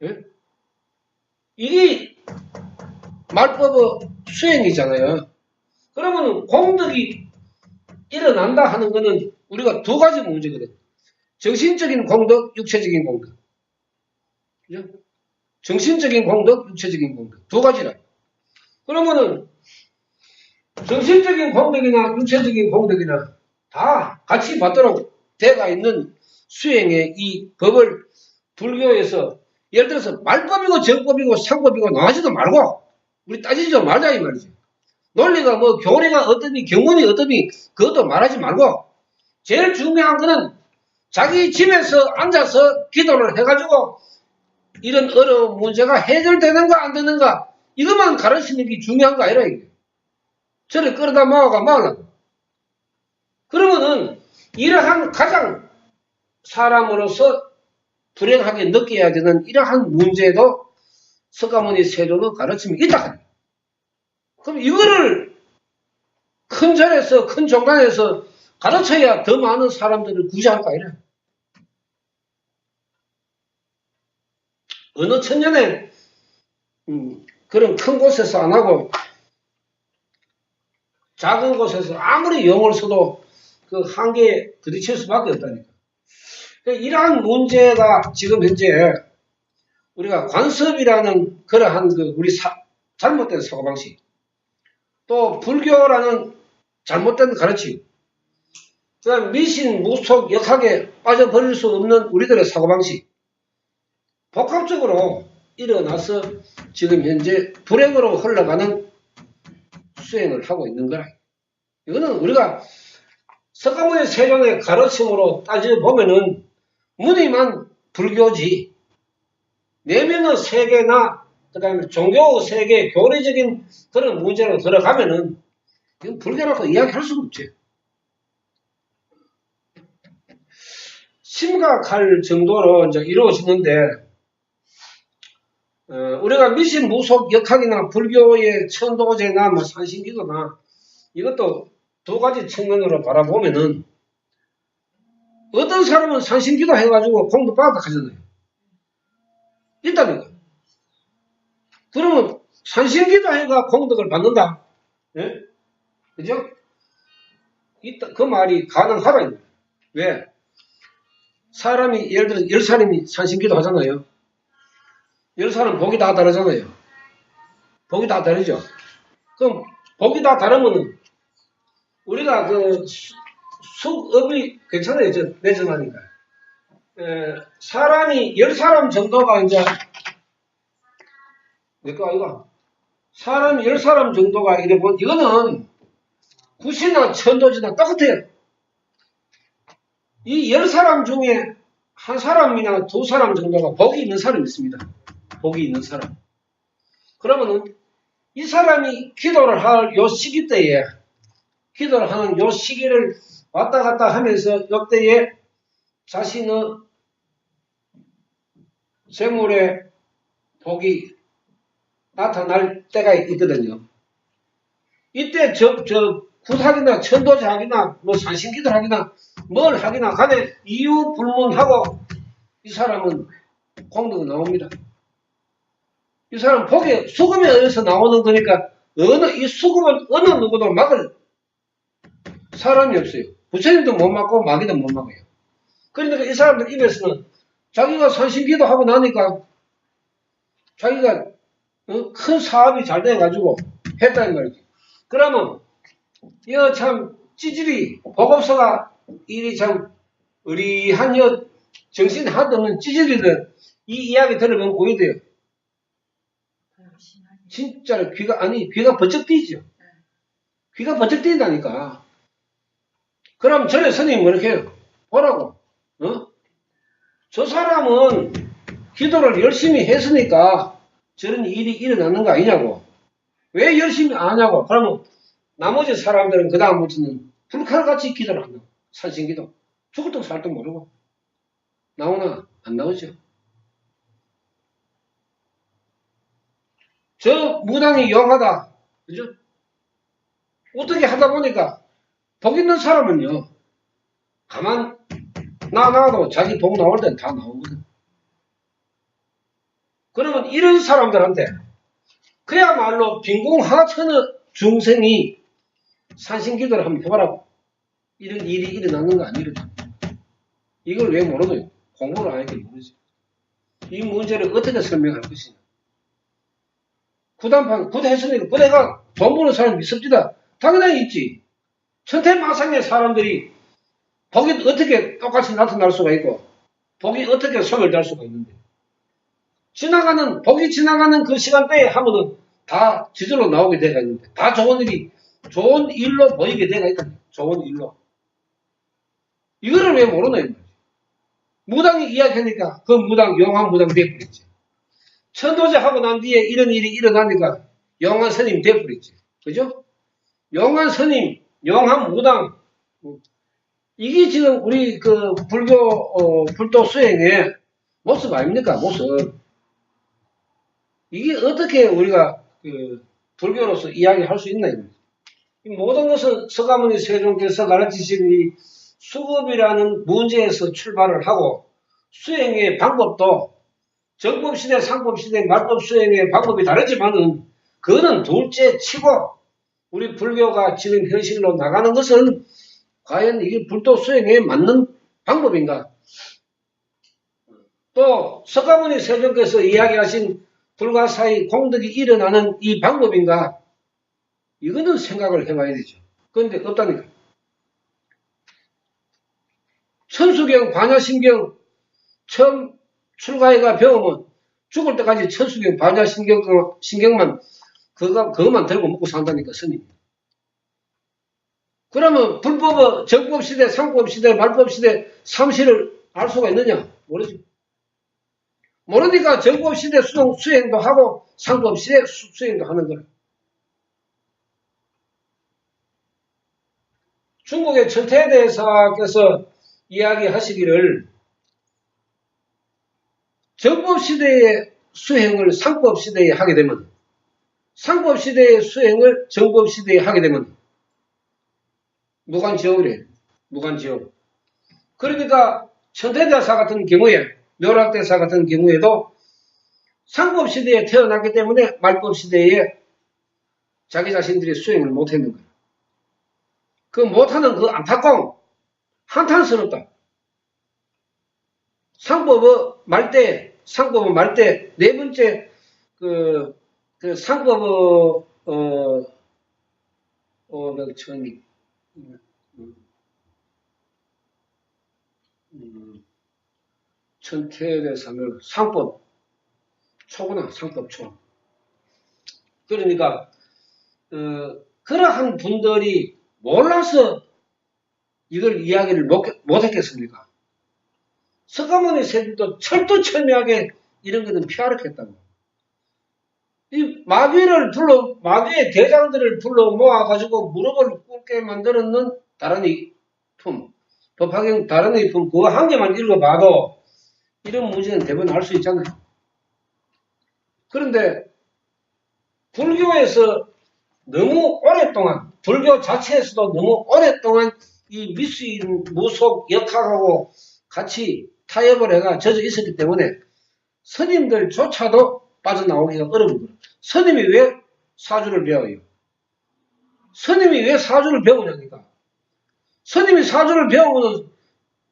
예? 이게 말법의 수행이잖아요. 그러면 공덕이 일어난다 하는 거는 우리가 두 가지 문제거든. 정신적인 공덕, 육체적인 공덕. 그죠? 정신적인 공덕, 육체적인 공덕. 두 가지라. 그러면은 정신적인 공덕이나 육체적인 공덕이나 다 같이 받도록 돼가 있는 수행의 이 법을 불교에서 예를 들어서 말법이고 정법이고 상법이고 나하지도 말고 우리 따지지 말자 이 말이지. 논리가 뭐 교리가 어떠니 경문이 어떠니 그것도 말하지 말고 제일 중요한 거는 자기 집에서 앉아서 기도를 해가지고 이런 어려운 문제가 해결되는가 안 되는가 이것만 가르치는 게 중요한 거 아니라 이게. 저를 끌어다 모아가 말라고. 그러면은 이러한 가장 사람으로서 불행하게 느껴야 되는 이러한 문제도 석가모니 세존의 가르침이 있다. 그럼 이거를 큰 절에서 큰 종단에서 가르쳐야 더 많은 사람들을 구제할 거 아니라. 어느 천년에 그런 큰 곳에서 안 하고 작은 곳에서 아무리 용어를 써도 그 한계에 부딪힐 수밖에 없다니까. 이러한 문제가 지금 현재 우리가 관습이라는 그러한 그 우리 잘못된 사고방식, 또 불교라는 잘못된 가르침, 그다음 미신, 무속, 역학에 빠져버릴 수 없는 우리들의 사고방식, 복합적으로 일어나서 지금 현재 불행으로 흘러가는 수행을 하고 있는 거라. 이거는 우리가 석가모니 세종의 가르침으로 따져보면은 무늬만 불교지, 내면의 세계나 그 다음에 종교 세계, 교리적인 그런 문제로 들어가면은 이건 불교라고 이야기할 수가 없지. 심각할 정도로 이제 이루어지는데, 우리가 미신, 무속, 역학이나 불교의 천도제나 뭐 산신기도나 이것도 두 가지 측면으로 바라보면은 어떤 사람은 산신기도 해가지고 공도 받았다 하잖아요. 있다니까. 그러면 산신기도 해가 공덕을 받는다. 예? 그죠? 그 말이 가능하다. 왜? 사람이 예를 들어 10사람이 산신기도 하잖아요. 10사람 복이 다 다르잖아요. 복이 다 다르죠. 그럼 복이 다 다르면은 우리가 그 수업이 괜찮아요. 저 내전하니까. 사람이 10사람 정도가 이제 내거 아이가 사람이 10사람 정도가 이래 보면 이거는 구시나 천도지나 똑같아요. 이 10사람 중에 한 사람이나 두 사람 정도가 복이 있는 사람이 있습니다. 복이 있는 사람. 그러면은 이 사람이 기도를 할 요 시기 때에, 기도를 하는 요 시기를 왔다 갔다 하면서 역대에 자신의 재물의 복이 나타날 때가 있거든요. 이때 구사기나 천도자기나 뭐 산신기도 하기나 뭘 하기나 간에 이유 불문하고 이 사람은 공덕이 나옵니다. 이 사람 복이 수금에 의해서 나오는 거니까 이 수금은 어느 누구도 막을 사람이 없어요. 부처님도 못 막고 마귀도 못 막아요. 그러니까 이 사람들 입에서는 자기가 산신기도 하고 나니까 자기가 큰 사업이 잘 돼가지고 했다는 말이지. 그러면 이거 참 찌질이 복업서가 일이 참 의리한 정신 하나도 없는 찌질이들 이 이야기 들으면 보이 돼요. 진짜로 귀가 번쩍 뛰죠. 귀가 번쩍 뛴다니까. 그럼 전에 스님이 뭐렇게 해요? 보라고. 저 사람은 기도를 열심히 했으니까 저런 일이 일어나는 거 아니냐고. 왜 열심히 안 하냐고. 그러면 나머지 사람들은 그 다음부터는 불칼같이 기도를 한다고. 산신기도. 죽을도 살도 모르고. 나오나? 안 나오죠. 저 무당이 영하다. 그죠? 어떻게 하다 보니까 복 있는 사람은요. 가만 나와도 자기 복 나올 땐 다 나오거든. 그러면 이런 사람들한테 그야말로 빈궁하천의 중생이 산신기도를 한번 해보라고. 이런 일이 일어나는 거 아니거든. 이걸 왜 모르노요? 공부를 안 했기 모르지. 이 문제를 어떻게 설명할 것이냐. 구대했으니까 구대가 돈 버는 사람이 있습니다. 당연히 있지. 천태만상의 사람들이 복이 어떻게 똑같이 나타날 수가 있고 복이 어떻게 소멸될 수가 있는데 복이 지나가는 그 시간대에 하면은 다 지절로 나오게 돼가 있는데 다 좋은 일로 보이게 돼가 있다. 좋은 일로. 이거를 왜 모르노? 무당이 이야기하니까 그 무당 영한 무당 돼버렸지. 천도제 하고 난 뒤에 이런 일이 일어나니까 영한 스님 돼버렸지. 그죠? 영한 스님, 영한 무당 이게 지금 우리 그 불도 수행의 모습 아닙니까? 모습. 이게 어떻게 우리가 그 불교로서 이야기할 수 있나? 이 모든 것은 석가모니 세종께서 가르치신 이 수급이라는 문제에서 출발을 하고 수행의 방법도 정법시대, 상법시대, 말법 수행의 방법이 다르지만은 그거는 둘째 치고 우리 불교가 지금 현실로 나가는 것은 과연 이게 불도 수행에 맞는 방법인가? 또 석가모니 세종께서 이야기하신 불가사의 공덕이 일어나는 이 방법인가? 이거는 생각을 해봐야 되죠. 그런데 없다니까. 천수경, 반야신경 처음 출가해가 배우면 죽을 때까지 천수경, 반야신경만 그것만 들고 먹고 산다니까, 스님. 그러면 불법, 정법시대, 상법시대, 말법시대, 삼시를 알 수가 있느냐? 모르지. 모르니까 정법시대 수행도 하고 상법시대 수행도 하는 거야. 중국의 천태대사께서 이야기하시기를 정법시대의 수행을 상법시대에 하게 되면, 상법시대의 수행을 정법시대에 하게 되면 무간지옥이래. 무간지옥. 그러니까 천태대사 같은 경우에, 묘락대사 같은 경우에도 상법시대에 태어났기 때문에 말법시대에 자기 자신들이 수행을 못했는 거예요. 그 못하는 그 안타까움, 한탄스럽다. 상법은 말때, 네 번째, 상법의, 천태대사는 상법 초구나, 상법 초. 그러니까, 그러한 분들이 몰라서 이걸 이야기를 못했겠습니까? 석가모니 세들도 철두철미하게 이런 것은 피하락했다고. 이 마귀의 대장들을 불러 모아가지고 무릎을 꿇게 만들었는 다른의 품, 법화경 다른의 품, 그거 한 개만 읽어봐도 이런 문제는 대부분 알 수 있잖아요. 그런데 불교에서 너무 오랫동안, 불교 자체에서도 너무 오랫동안 이 미수인, 무속, 역학하고 같이 타협을 해가 젖어 있었기 때문에 스님들조차도 빠져나오기가 어려운 거예요. 스님이 왜 사주를 배워요? 스님이 왜 사주를 배우냐니까. 스님이 사주를 배우면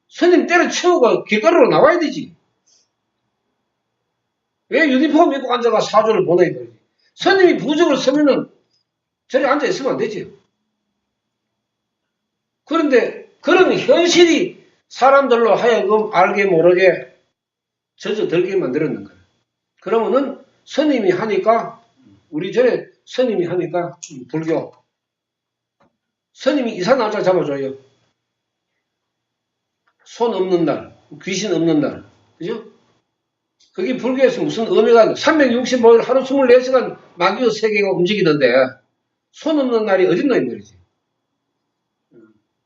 스님 때려치우고 길거리로 나와야 되지. 왜 유니폼 입고 앉아가 사주를 보내야 되지? 스님이 부적을 쓰면은 저리 앉아 있으면 안 되지. 그런데 그런 현실이 사람들로 하여금 알게 모르게 젖어들게 만들었는 거예요. 그러면은 스님이 하니까, 우리 전에 스님이 하니까, 불교. 스님이 이사 날짜 잡아줘요. 손 없는 날, 귀신 없는 날. 그죠? 그게 불교에서 무슨 의미가 있나? 365일 하루 24시간 마귀의 세계가 움직이는데, 손 없는 날이 어딨나, 이 말이지.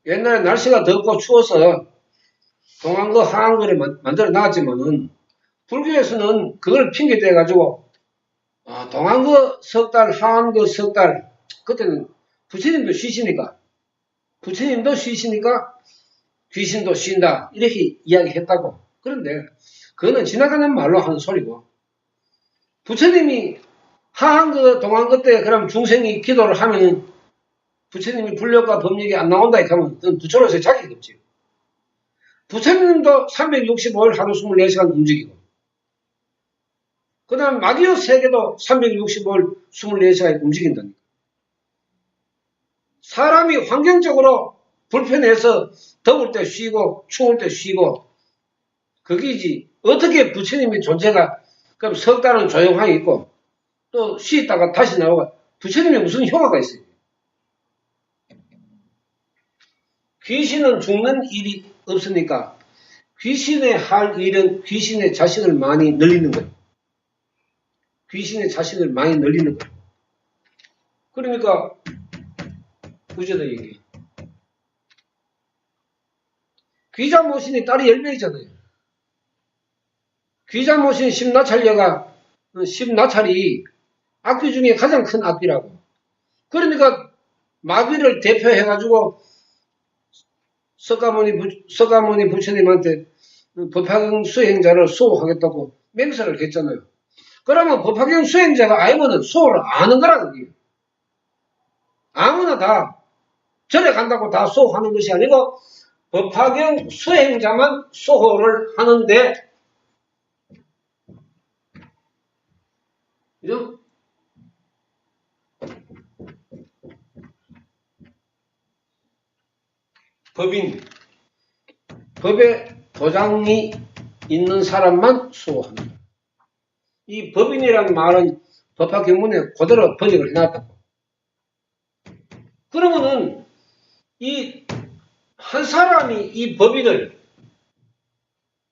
옛날에 날씨가 덥고 추워서 동안거, 하안거를 만들어 놨지만은, 불교에서는 그걸 핑계대가지고, 동안거 석 달, 하안거 석 달, 그때는 부처님도 쉬시니까 귀신도 쉰다. 이렇게 이야기했다고. 그런데 그거는 지나가는 말로 하는 소리고, 부처님이 하한거, 동안거 때 그럼 중생이 기도를 하면은 부처님이 불력과 법력이 안 나온다 이렇게 하면 그건 부처로서 자격이 없지. 부처님도 365일 하루 24시간 움직이고, 그 다음 마귀의 세계도 365일 24시간 움직인다니까. 사람이 환경적으로 불편해서 더울 때 쉬고 추울 때 쉬고 그게지. 어떻게 부처님의 존재가 그럼 석 달은 조용하게 있고 또 쉬다가 다시 나오고 부처님이 무슨 효과가 있어요? 귀신은 죽는 일이 없으니까 귀신의 할 일은 귀신의 자식을 많이 늘리는 거예요. 귀신의 자식을 많이 늘리는 거예요. 그러니까 구조도 얘기해요. 귀자 모신이 딸이 10명이잖아요. 귀자 모신 십나찰녀가, 십나찰이 악귀 중에 가장 큰 악귀라고. 그러니까 마귀를 대표해가지고 석가모니 부처님한테 법화경 수행자를 수호하겠다고 맹세를 했잖아요. 그러면 법화경 수행자가 아니면은 수호를 아는 거라는 거예요. 아무나 다 절에 간다고 다 수호하는 것이 아니고 법화경 수행자만 수호를 하는데, 그죠? 법인, 법에 도장이 있는 사람만 수호합니다. 이 법인이라는 말은 법학경문에 그대로 번역을 해놨다고. 그러면은 이 한 사람이 이 법인을,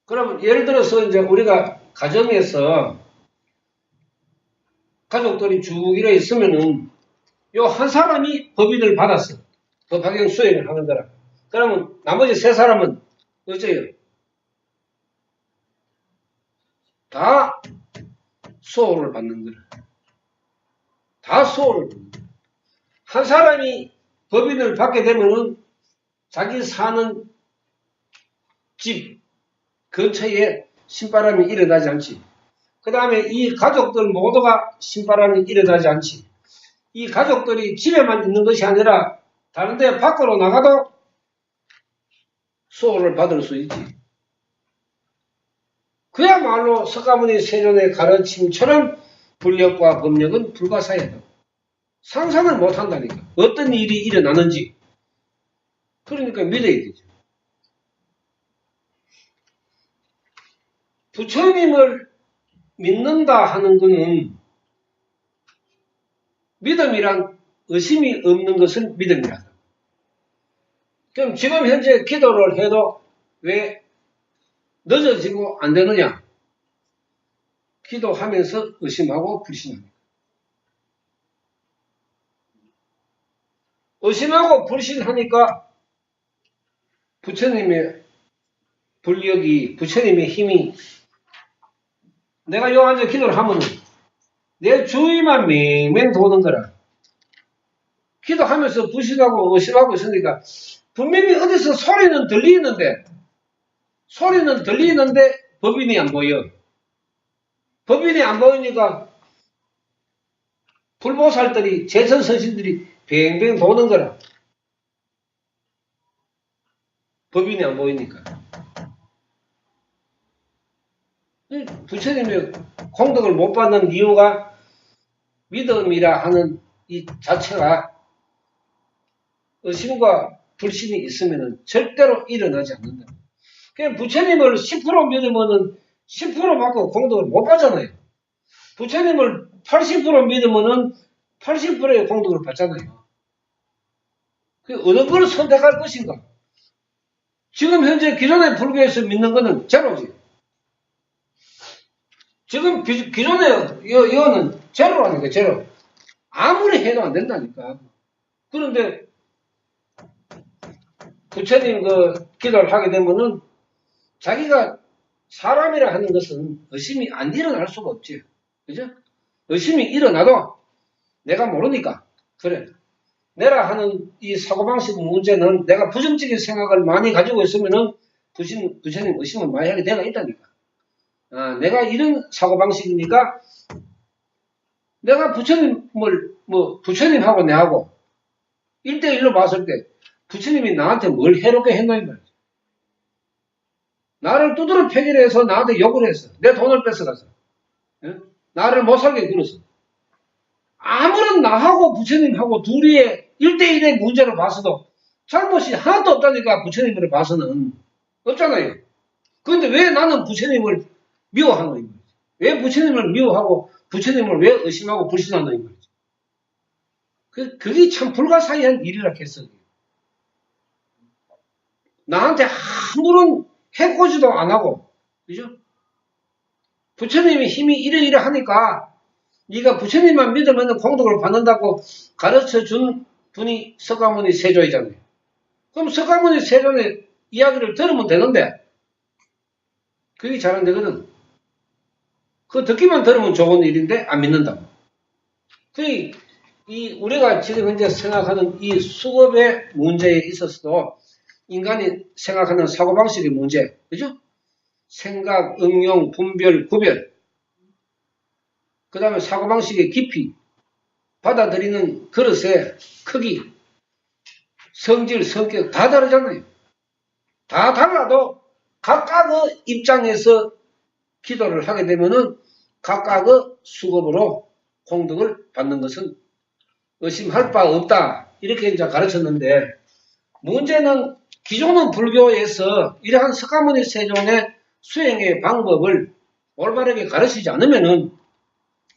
그러면 예를 들어서 이제 우리가 가정에서 가족들이 쭉 이래 있으면은 요 한 사람이 법인을 받았어. 법학경 수행을 하는 거라. 그러면 나머지 세 사람은 어째요? 다 수호를 받는 거라. 다 수호를 받는 거라. 한 사람이 법인을 받게 되면은 자기 사는 집 근처에 신바람이 일어나지 않지. 그 다음에 이 가족들 모두가 신바람이 일어나지 않지. 이 가족들이 집에만 있는 것이 아니라 다른 데 밖으로 나가도 수호를 받을 수 있지. 그야말로 석가모니 세존의 가르침처럼 불력과 법력은 불가사의하다. 상상을 못한다니까. 어떤 일이 일어나는지. 그러니까 믿어야 되죠. 부처님을 믿는다 하는 것은 믿음이란 의심이 없는 것은 믿음이다. 그럼 지금 현재 기도를 해도 왜 늦어지고 안 되느냐? 기도하면서 의심하고 불신합니다. 의심하고 불신하니까 부처님의 불력이, 부처님의 힘이, 내가 요 앉아 기도를 하면 내 주위만 맹맹 도는 거라. 기도하면서 불신하고 의심하고 있으니까 분명히 어디서 소리는 들리는데 법인이 안 보여. 법인이 안 보이니까 불보살들이, 재선선신들이 뱅뱅 도는 거라. 법인이 안 보이니까. 부처님의 공덕을 못 받는 이유가 믿음이라 하는 이 자체가 의심과 불신이 있으면 절대로 일어나지 않는다. 그냥 부처님을 10% 믿으면 10% 받고 공덕을 못 받잖아요. 부처님을 80% 믿으면 80%의 공덕을 받잖아요. 어느 걸 선택할 것인가? 지금 현재 기존의 불교에서 믿는 것은 제로지. 지금 기존의 이거는 제로라니까, 제로. 아무리 해도 안 된다니까. 그런데 부처님 기도를 하게 되면은 자기가 사람이라 하는 것은 의심이 안 일어날 수가 없지. 그죠? 의심이 일어나도 내가 모르니까. 그래. 내라 하는 이 사고방식 문제는 내가 부정적인 생각을 많이 가지고 있으면은 부처님 의심을 많이 하게 되가 있다니까. 내가 이런 사고방식이니까 내가 부처님하고 내하고 1대1로 봤을 때 부처님이 나한테 뭘 해롭게 했나 이 말이지. 나를 두드러 패기를 해서 나한테 욕을 했어. 내 돈을 뺏어가서. 나를 못 살게 굴었어. 아무런 나하고 부처님하고 둘이의 1대1의 문제를 봐서도 잘못이 하나도 없다니까. 부처님을 봐서는 없잖아요. 그런데 왜 나는 부처님을 미워하노 이 말이지. 왜 부처님을 미워하고 부처님을 왜 의심하고 불신하노 이 말이지. 그게 참 불가사의한 일이라 했어. 나한테 아무런 해코지도 안 하고, 그죠? 부처님의 힘이 이래 하니까 네가 부처님만 믿으면 공덕을 받는다고 가르쳐준 분이 석가모니 세조이잖아요. 그럼 석가모니 세조의 이야기를 들으면 되는데 그게 잘 안 되거든. 그거 듣기만 들으면 좋은 일인데 안 믿는다고. 우리가 지금 현재 생각하는 이 수급의 문제에 있어서도 인간이 생각하는 사고방식의 문제, 그죠? 생각, 응용, 분별, 구별. 그 다음에 사고방식의 깊이, 받아들이는 그릇의 크기, 성질, 성격 다 다르잖아요. 다 달라도 각각의 입장에서 기도를 하게 되면은 각각의 수급으로 공덕을 받는 것은 의심할 바 없다. 이렇게 이제 가르쳤는데 문제는 기존은 불교에서 이러한 석가모니 세존의 수행의 방법을 올바르게 가르치지 않으면은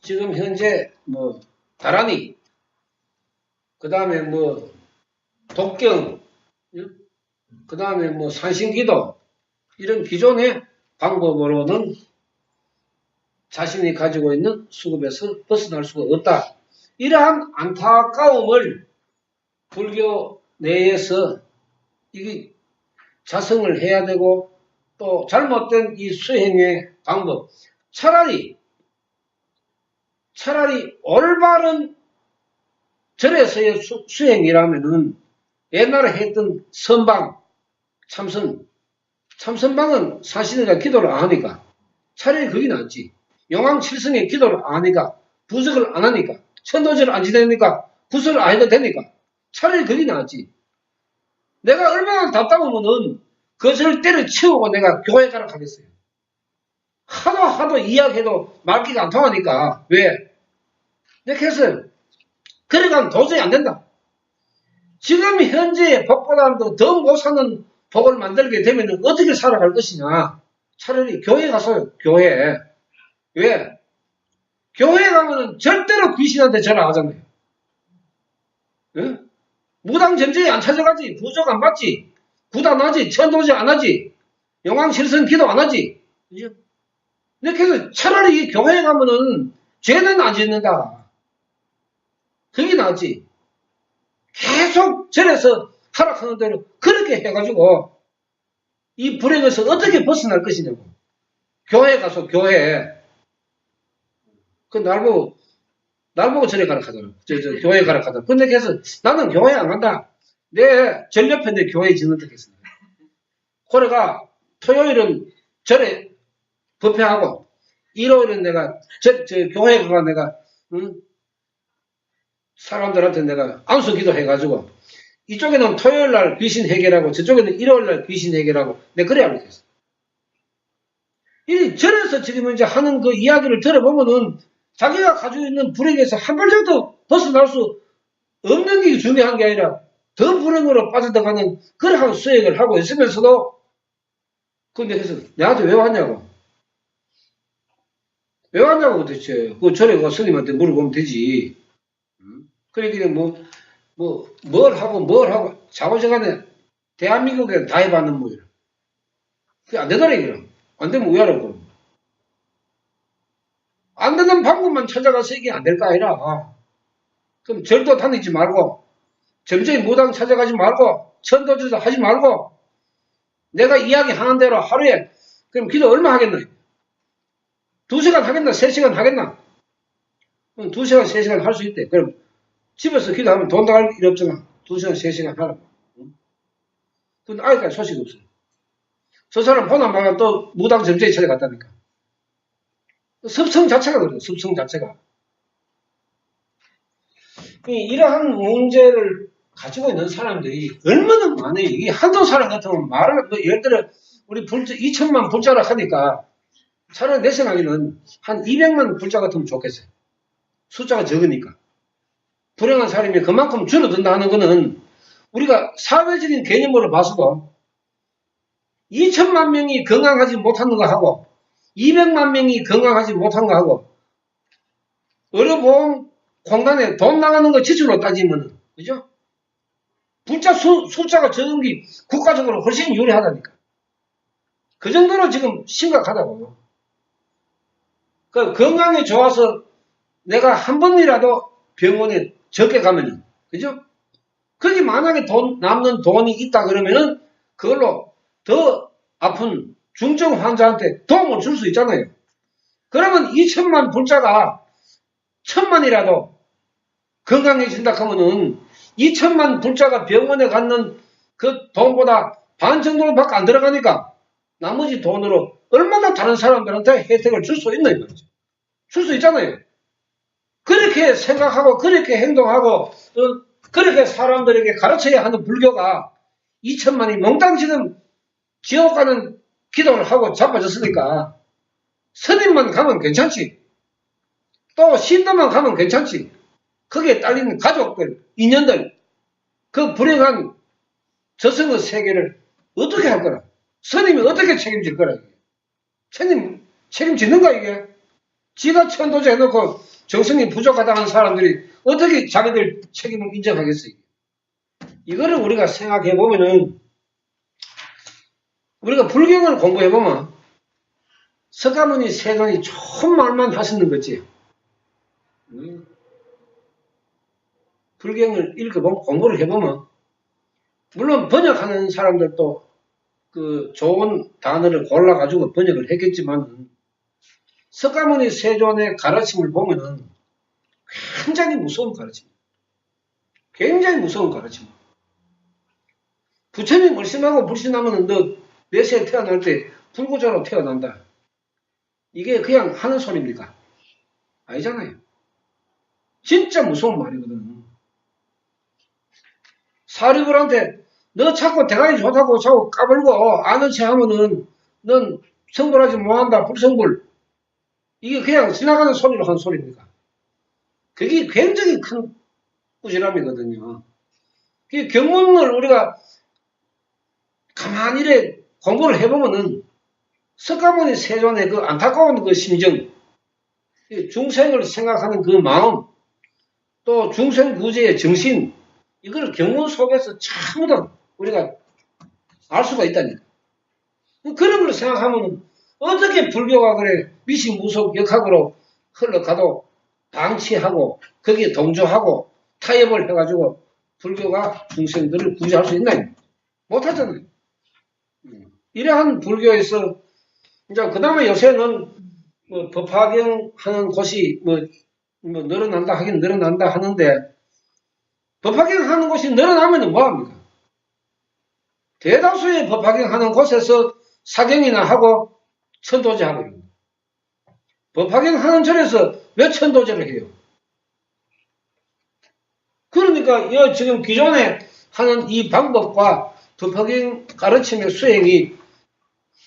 지금 현재 뭐 다라니, 그 다음에 뭐 독경, 그 다음에 뭐 산신기도 이런 기존의 방법으로는 자신이 가지고 있는 수급에서 벗어날 수가 없다. 이러한 안타까움을 불교 내에서 이게 자성을 해야 되고 또 잘못된 이 수행의 방법 차라리 올바른 절에서의 수행이라면은 옛날에 했던 선방 참선방은 사실은 기도를 안 하니까 차라리 그게 낫지. 영왕칠성의 기도를 안 하니까 부석을 안 하니까 천도제를 안 지내니까 구설을 안 해도 되니까 차라리 그게 낫지. 내가 얼마나 답답하면은 그것을 때려치우고 내가 교회 가라 하겠어요. 하도 이야기해도 말귀가 안 통하니까. 왜? 이렇게 해서 그래가면 도저히 안 된다. 지금 현재의 복보다도 더 못 사는 복을 만들게 되면 어떻게 살아갈 것이냐. 차라리 교회 가서 교회. 왜? 교회 가면은 절대로 귀신한테 전화 안 하잖아요. 응? 무당 점쟁이 안 찾아가지. 부족 안 받지. 구단 하지. 천도제 안 하지. 영왕실선 기도 안 하지. 그죠? 이렇게 해서 차라리 교회에 가면은 죄는 안 짓는다. 그게 낫지. 계속 절에서 하락하는 대로 그렇게 해가지고 이 불행에서 어떻게 벗어날 것이냐고. 교회 가서 교회. 그 날 보고 절에 가라 하잖아. 교회 가라 하잖아. 근데 그래서 나는 교회 안 간다. 내 절 옆에 내 교회 짓는다 했습니다. 그래가 토요일은 절에 법회하고 일요일은 내가 교회에 가서 내가 사람들한테 내가 안수 기도해가지고 이쪽에는 토요일날 귀신 해결하고 저쪽에는 일요일날 귀신 해결하고 내가 그래 알고 있어. 이 절에서 지금 이제 하는 그 이야기를 들어보면은 자기가 가지고 있는 불행에서 한 발짝도 벗어날 수 없는 게 중요한 게 아니라 더 불행으로 빠져들어가는 그러한 수행을 하고 있으면서도 근데 그래서 내한테 왜 왔냐고. 왜 왔냐고 도대체. 그 절에 가 스님한테 물어보면 되지. 그러니까 뭘 하고 자고지간에 대한민국에 다 해봤는 모양. 그게 안 되더라 이거는. 안 되면 왜 하라고. 안 되는 방법만 찾아가서 이게 안 될까 아니라. 그럼 절도 다니지 말고 점쟁이 무당 찾아가지 말고 천도주도 하지 말고 내가 이야기하는 대로 하루에 그럼 기도 얼마 하겠나? 2시간 하겠나? 3시간 하겠나? 그럼 2시간, 3시간 할 수 있대. 그럼 집에서 기도하면 돈 나갈 일 없잖아. 2시간, 3시간 하라고. 근데 아직까지 소식 없어요. 저 사람 보나마나 또 무당 점쟁이 찾아갔다니까. 습성 자체가 그래요. 습성 자체가. 이러한 문제를 가지고 있는 사람들이 얼마나 많아요. 이게 한두 사람 같으면 말을, 예를 들어, 우리 2천만 불자라 하니까 차라리 내 생각에는 한 200만 불자 같으면 좋겠어요. 숫자가 적으니까. 불행한 사람이 그만큼 줄어든다 하는 거는 우리가 사회적인 개념으로 봐서도 2천만 명이 건강하지 못하는 거 하고 200만 명이 건강하지 못한 거 하고 의료보험 공단에 돈 나가는 거 지출로 따지면 그죠? 불자 숫자가 적은 게 국가적으로 훨씬 유리하다니까. 그 정도로 지금 심각하다고. 그 건강이 좋아서 내가 한 번이라도 병원에 적게 가면은 그죠? 거기 만약에 남는 돈이 있다 그러면은 그걸로 더 아픈 중증 환자한테 도움을 줄 수 있잖아요. 그러면 2천만 불자가 1,000만이라도 건강해진다 하면은 2천만 불자가 병원에 갖는 그 돈보다 반 정도밖에 안 들어가니까 나머지 돈으로 얼마나 다른 사람들한테 혜택을 줄 수 있나 이거죠. 줄 수 있잖아요. 그렇게 생각하고 그렇게 행동하고 그렇게 사람들에게 가르쳐야 하는 불교가 2천만이 몽땅 지금 지옥 가는 기도를 하고 자빠졌으니까 스님만 가면 괜찮지. 또 신도만 가면 괜찮지. 거기에 딸리는 가족들, 인연들, 그 불행한 저승의 세계를 어떻게 할 거라? 스님이 어떻게 책임질 거라? 스님 책임지는가 이게? 지가 천도제 해놓고 정성이 부족하다는 사람들이 어떻게 자기들 책임을 인정하겠어요? 이거를 우리가 생각해 보면은 우리가 불경을 공부해 보면 석가모니 세존이 좋은 말만 하시는 거지. 불경을 읽어보면 공부를 해보면 물론 번역하는 사람들도 그 좋은 단어를 골라가지고 번역을 했겠지만 석가모니 세존의 가르침을 보면은 굉장히 무서운 가르침. 굉장히 무서운 가르침. 부처님 물심하고 불신하면 너 내세 태어날 때 불구자로 태어난다. 이게 그냥 하는 소리입니까? 아니잖아요. 진짜 무서운 말이거든. 사리불한테 너 자꾸 대가리 좋다고 자꾸 까불고 아는 체 하면은 넌 성불하지 못한다. 불성불. 이게 그냥 지나가는 소리로 한 소리입니까? 그게 굉장히 큰 꾸지람이거든요. 그 경문을 우리가 가만히 이래 공부를 해보면은 석가모니 세존의 그 안타까운 그 심정, 중생을 생각하는 그 마음, 또 중생 구제의 정신, 이거를 경문 속에서 전부 다 우리가 알 수가 있다니까. 그런 걸 생각하면 어떻게 불교가 그래 미신무속 역학으로 흘러가도 방치하고 거기에 동조하고 타협을 해가지고 불교가 중생들을 구제할 수 있나? 못하잖아요. 이러한 불교에서 이제 그 다음에 요새는 뭐 법화경 하는 곳이 뭐 늘어난다 하긴 늘어난다 하는데 법화경 하는 곳이 늘어나면 뭐합니까? 대다수의 법화경 하는 곳에서 사경이나 하고 천도제 하고 있습니다. 법화경 하는 절에서 왜 천도제를 해요? 그러니까 지금 기존에 하는 이 방법과 법화경 가르침의 수행이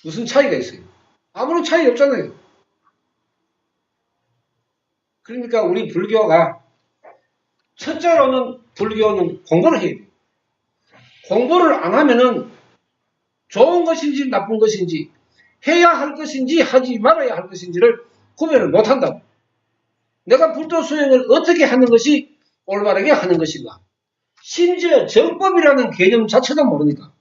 무슨 차이가 있어요? 아무런 차이 없잖아요. 그러니까 우리 불교가 첫째로는 불교는 공부를 해야 돼요. 공부를 안 하면은 좋은 것인지 나쁜 것인지 해야 할 것인지 하지 말아야 할 것인지를 구별을 못한다고. 내가 불도 수행을 어떻게 하는 것이 올바르게 하는 것인가. 심지어 정법이라는 개념 자체도 모르니까.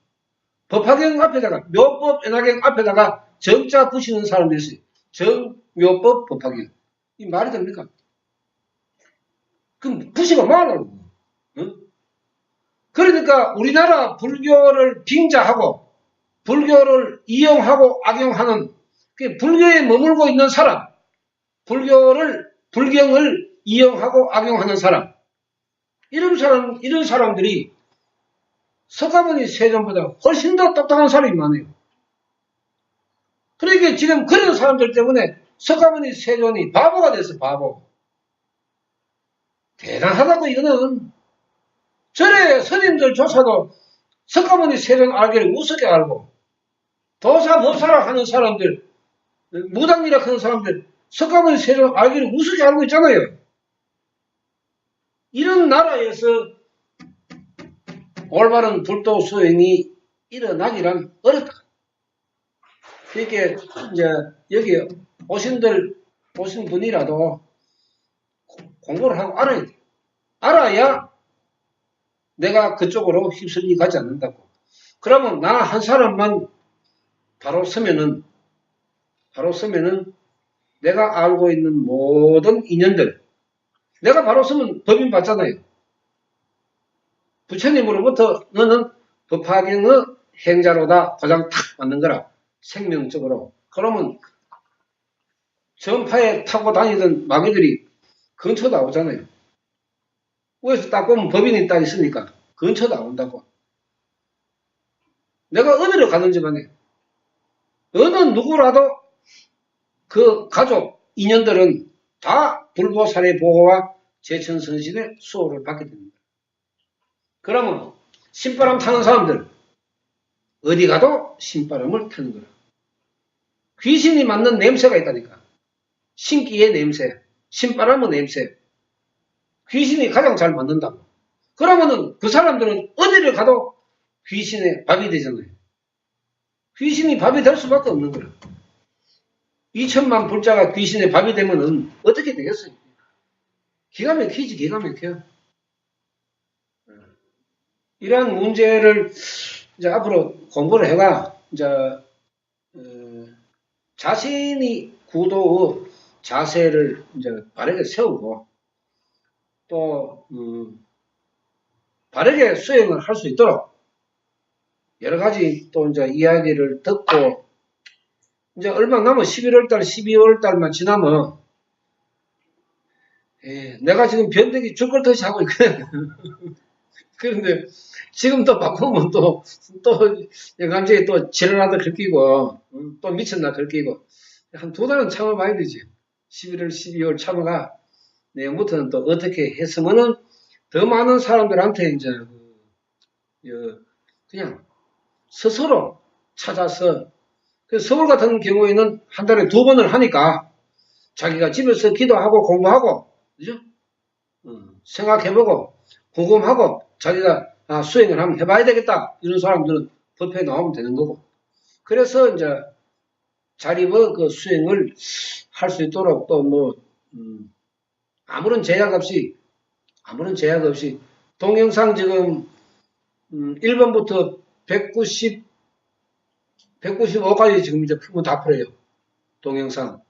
법화경 앞에다가 묘법 엔화경 앞에다가 정자 붙이는 사람들이 있어요. 정묘법 법화경. 이 말이 됩니까? 그럼 붙이고 뭐하려고. 응? 그러니까 우리나라 불교를 빙자하고 불교를 이용하고 악용하는 불교에 머물고 있는 사람, 불경을 이용하고 악용하는 사람, 이런 사람들이 석가모니 세존보다 훨씬 더 똑똑한 사람이 많아요. 그러니까 지금 그런 사람들 때문에 석가모니 세존이 바보가 됐어, 바보. 대단하다고 이거는. 절에 스님들조차도 석가모니 세존 알기를 우습게 알고 도사 법사라 하는 사람들, 무당이라 하는 사람들 석가모니 세존 알기를 우습게 알고 있잖아요. 이런 나라에서 올바른 불도 수행이 일어나기란 어렵다. 그러니까 이제 여기 오신 분이라도 공부를 하고 알아야 돼. 알아야 내가 그쪽으로 휩쓸리 가지 않는다고. 그러면 나 한 사람만 바로 서면은 내가 알고 있는 모든 인연들, 내가 바로 서면 법인 받잖아요. 부처님으로부터 너는 법화경의 행자로다 도장 탁 맞는 거라. 생명적으로. 그러면 전파에 타고 다니던 마귀들이 근처 나오잖아요. 위에서 딱 보면 법인이 딱 있으니까 근처 나온다고. 내가 어디로 가든지 간에 어느 누구라도 그 가족, 인연들은 다 불보살의 보호와 제천선신의 수호를 받게 됩니다. 그러면 신바람 타는 사람들 어디 가도 신바람을 타는 거라. 귀신이 맡는 냄새가 있다니까. 신기의 냄새, 신바람의 냄새. 귀신이 가장 잘 맡는다고. 그러면은 그 사람들은 어디를 가도 귀신의 밥이 되잖아요. 귀신이 밥이 될 수밖에 없는 거예요. 2천만 불자가 귀신의 밥이 되면은 어떻게 되겠어요? 기가 막히지, 기가 막혀요. 이러한 문제를 이제 앞으로 공부를 해가, 이제, 자신이 구도의 자세를 이제 바르게 세우고, 또, 바르게 수행을 할 수 있도록 여러 가지 또 이제 이야기를 듣고, 이제 얼마 남은 11월달, 12월달만 지나면, 내가 지금 변덕이 죽을 듯이 하고 있거든. 그런데 지금 또 바꾸면 또 갑자기 또 지랄하다 긁히고, 또 미쳤나 긁히고, 한 2달은 참아봐야 되지. 11월, 12월 참아가, 내년부터는 또 어떻게 했으면은 더 많은 사람들한테 이제, 그냥 스스로 찾아서, 서울 같은 경우에는 한 달에 2번을 하니까 자기가 집에서 기도하고 공부하고, 그죠? 생각해보고, 궁금하고, 자기가 수행을 한번 해봐야 되겠다. 이런 사람들은 법회에 나오면 되는 거고. 그래서 이제 자립의 그 수행을 할 수 있도록 또 뭐, 아무런 제약 없이, 동영상 지금, 1번부터 195까지 지금 이제 풀면 다 풀어요. 동영상.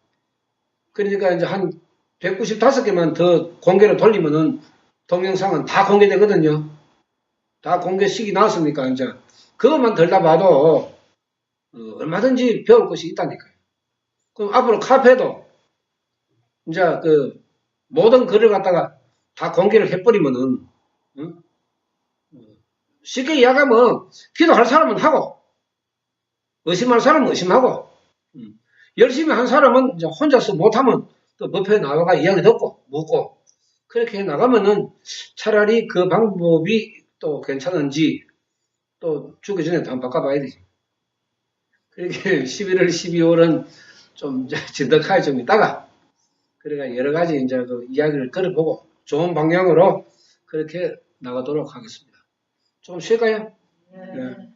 그러니까 이제 한 195개만 더 공개를 돌리면은 동영상은 다 공개되거든요. 다 공개식이 나왔으니까 이제 그것만 들다 봐도 얼마든지 배울 것이 있다니까요. 그럼 앞으로 카페도 이제 그 모든 글을 갖다가 다 공개를 해버리면은 쉽게 이야기하면 기도할 사람은 하고 의심할 사람은 의심하고 열심히 한 사람은 이제 혼자서 못하면 또 법회에 나와가 이야기 듣고 묻고 그렇게 나가면은 차라리 그 방법이 또 괜찮은지 또 죽기 전에 한번 바꿔봐야 되지. 그렇게 11월, 12월은 좀 진득하게 좀 있다가 그러니까 여러 가지 이제 그 이야기를 걸어보고 좋은 방향으로 그렇게 나가도록 하겠습니다. 좀 쉴까요? 네.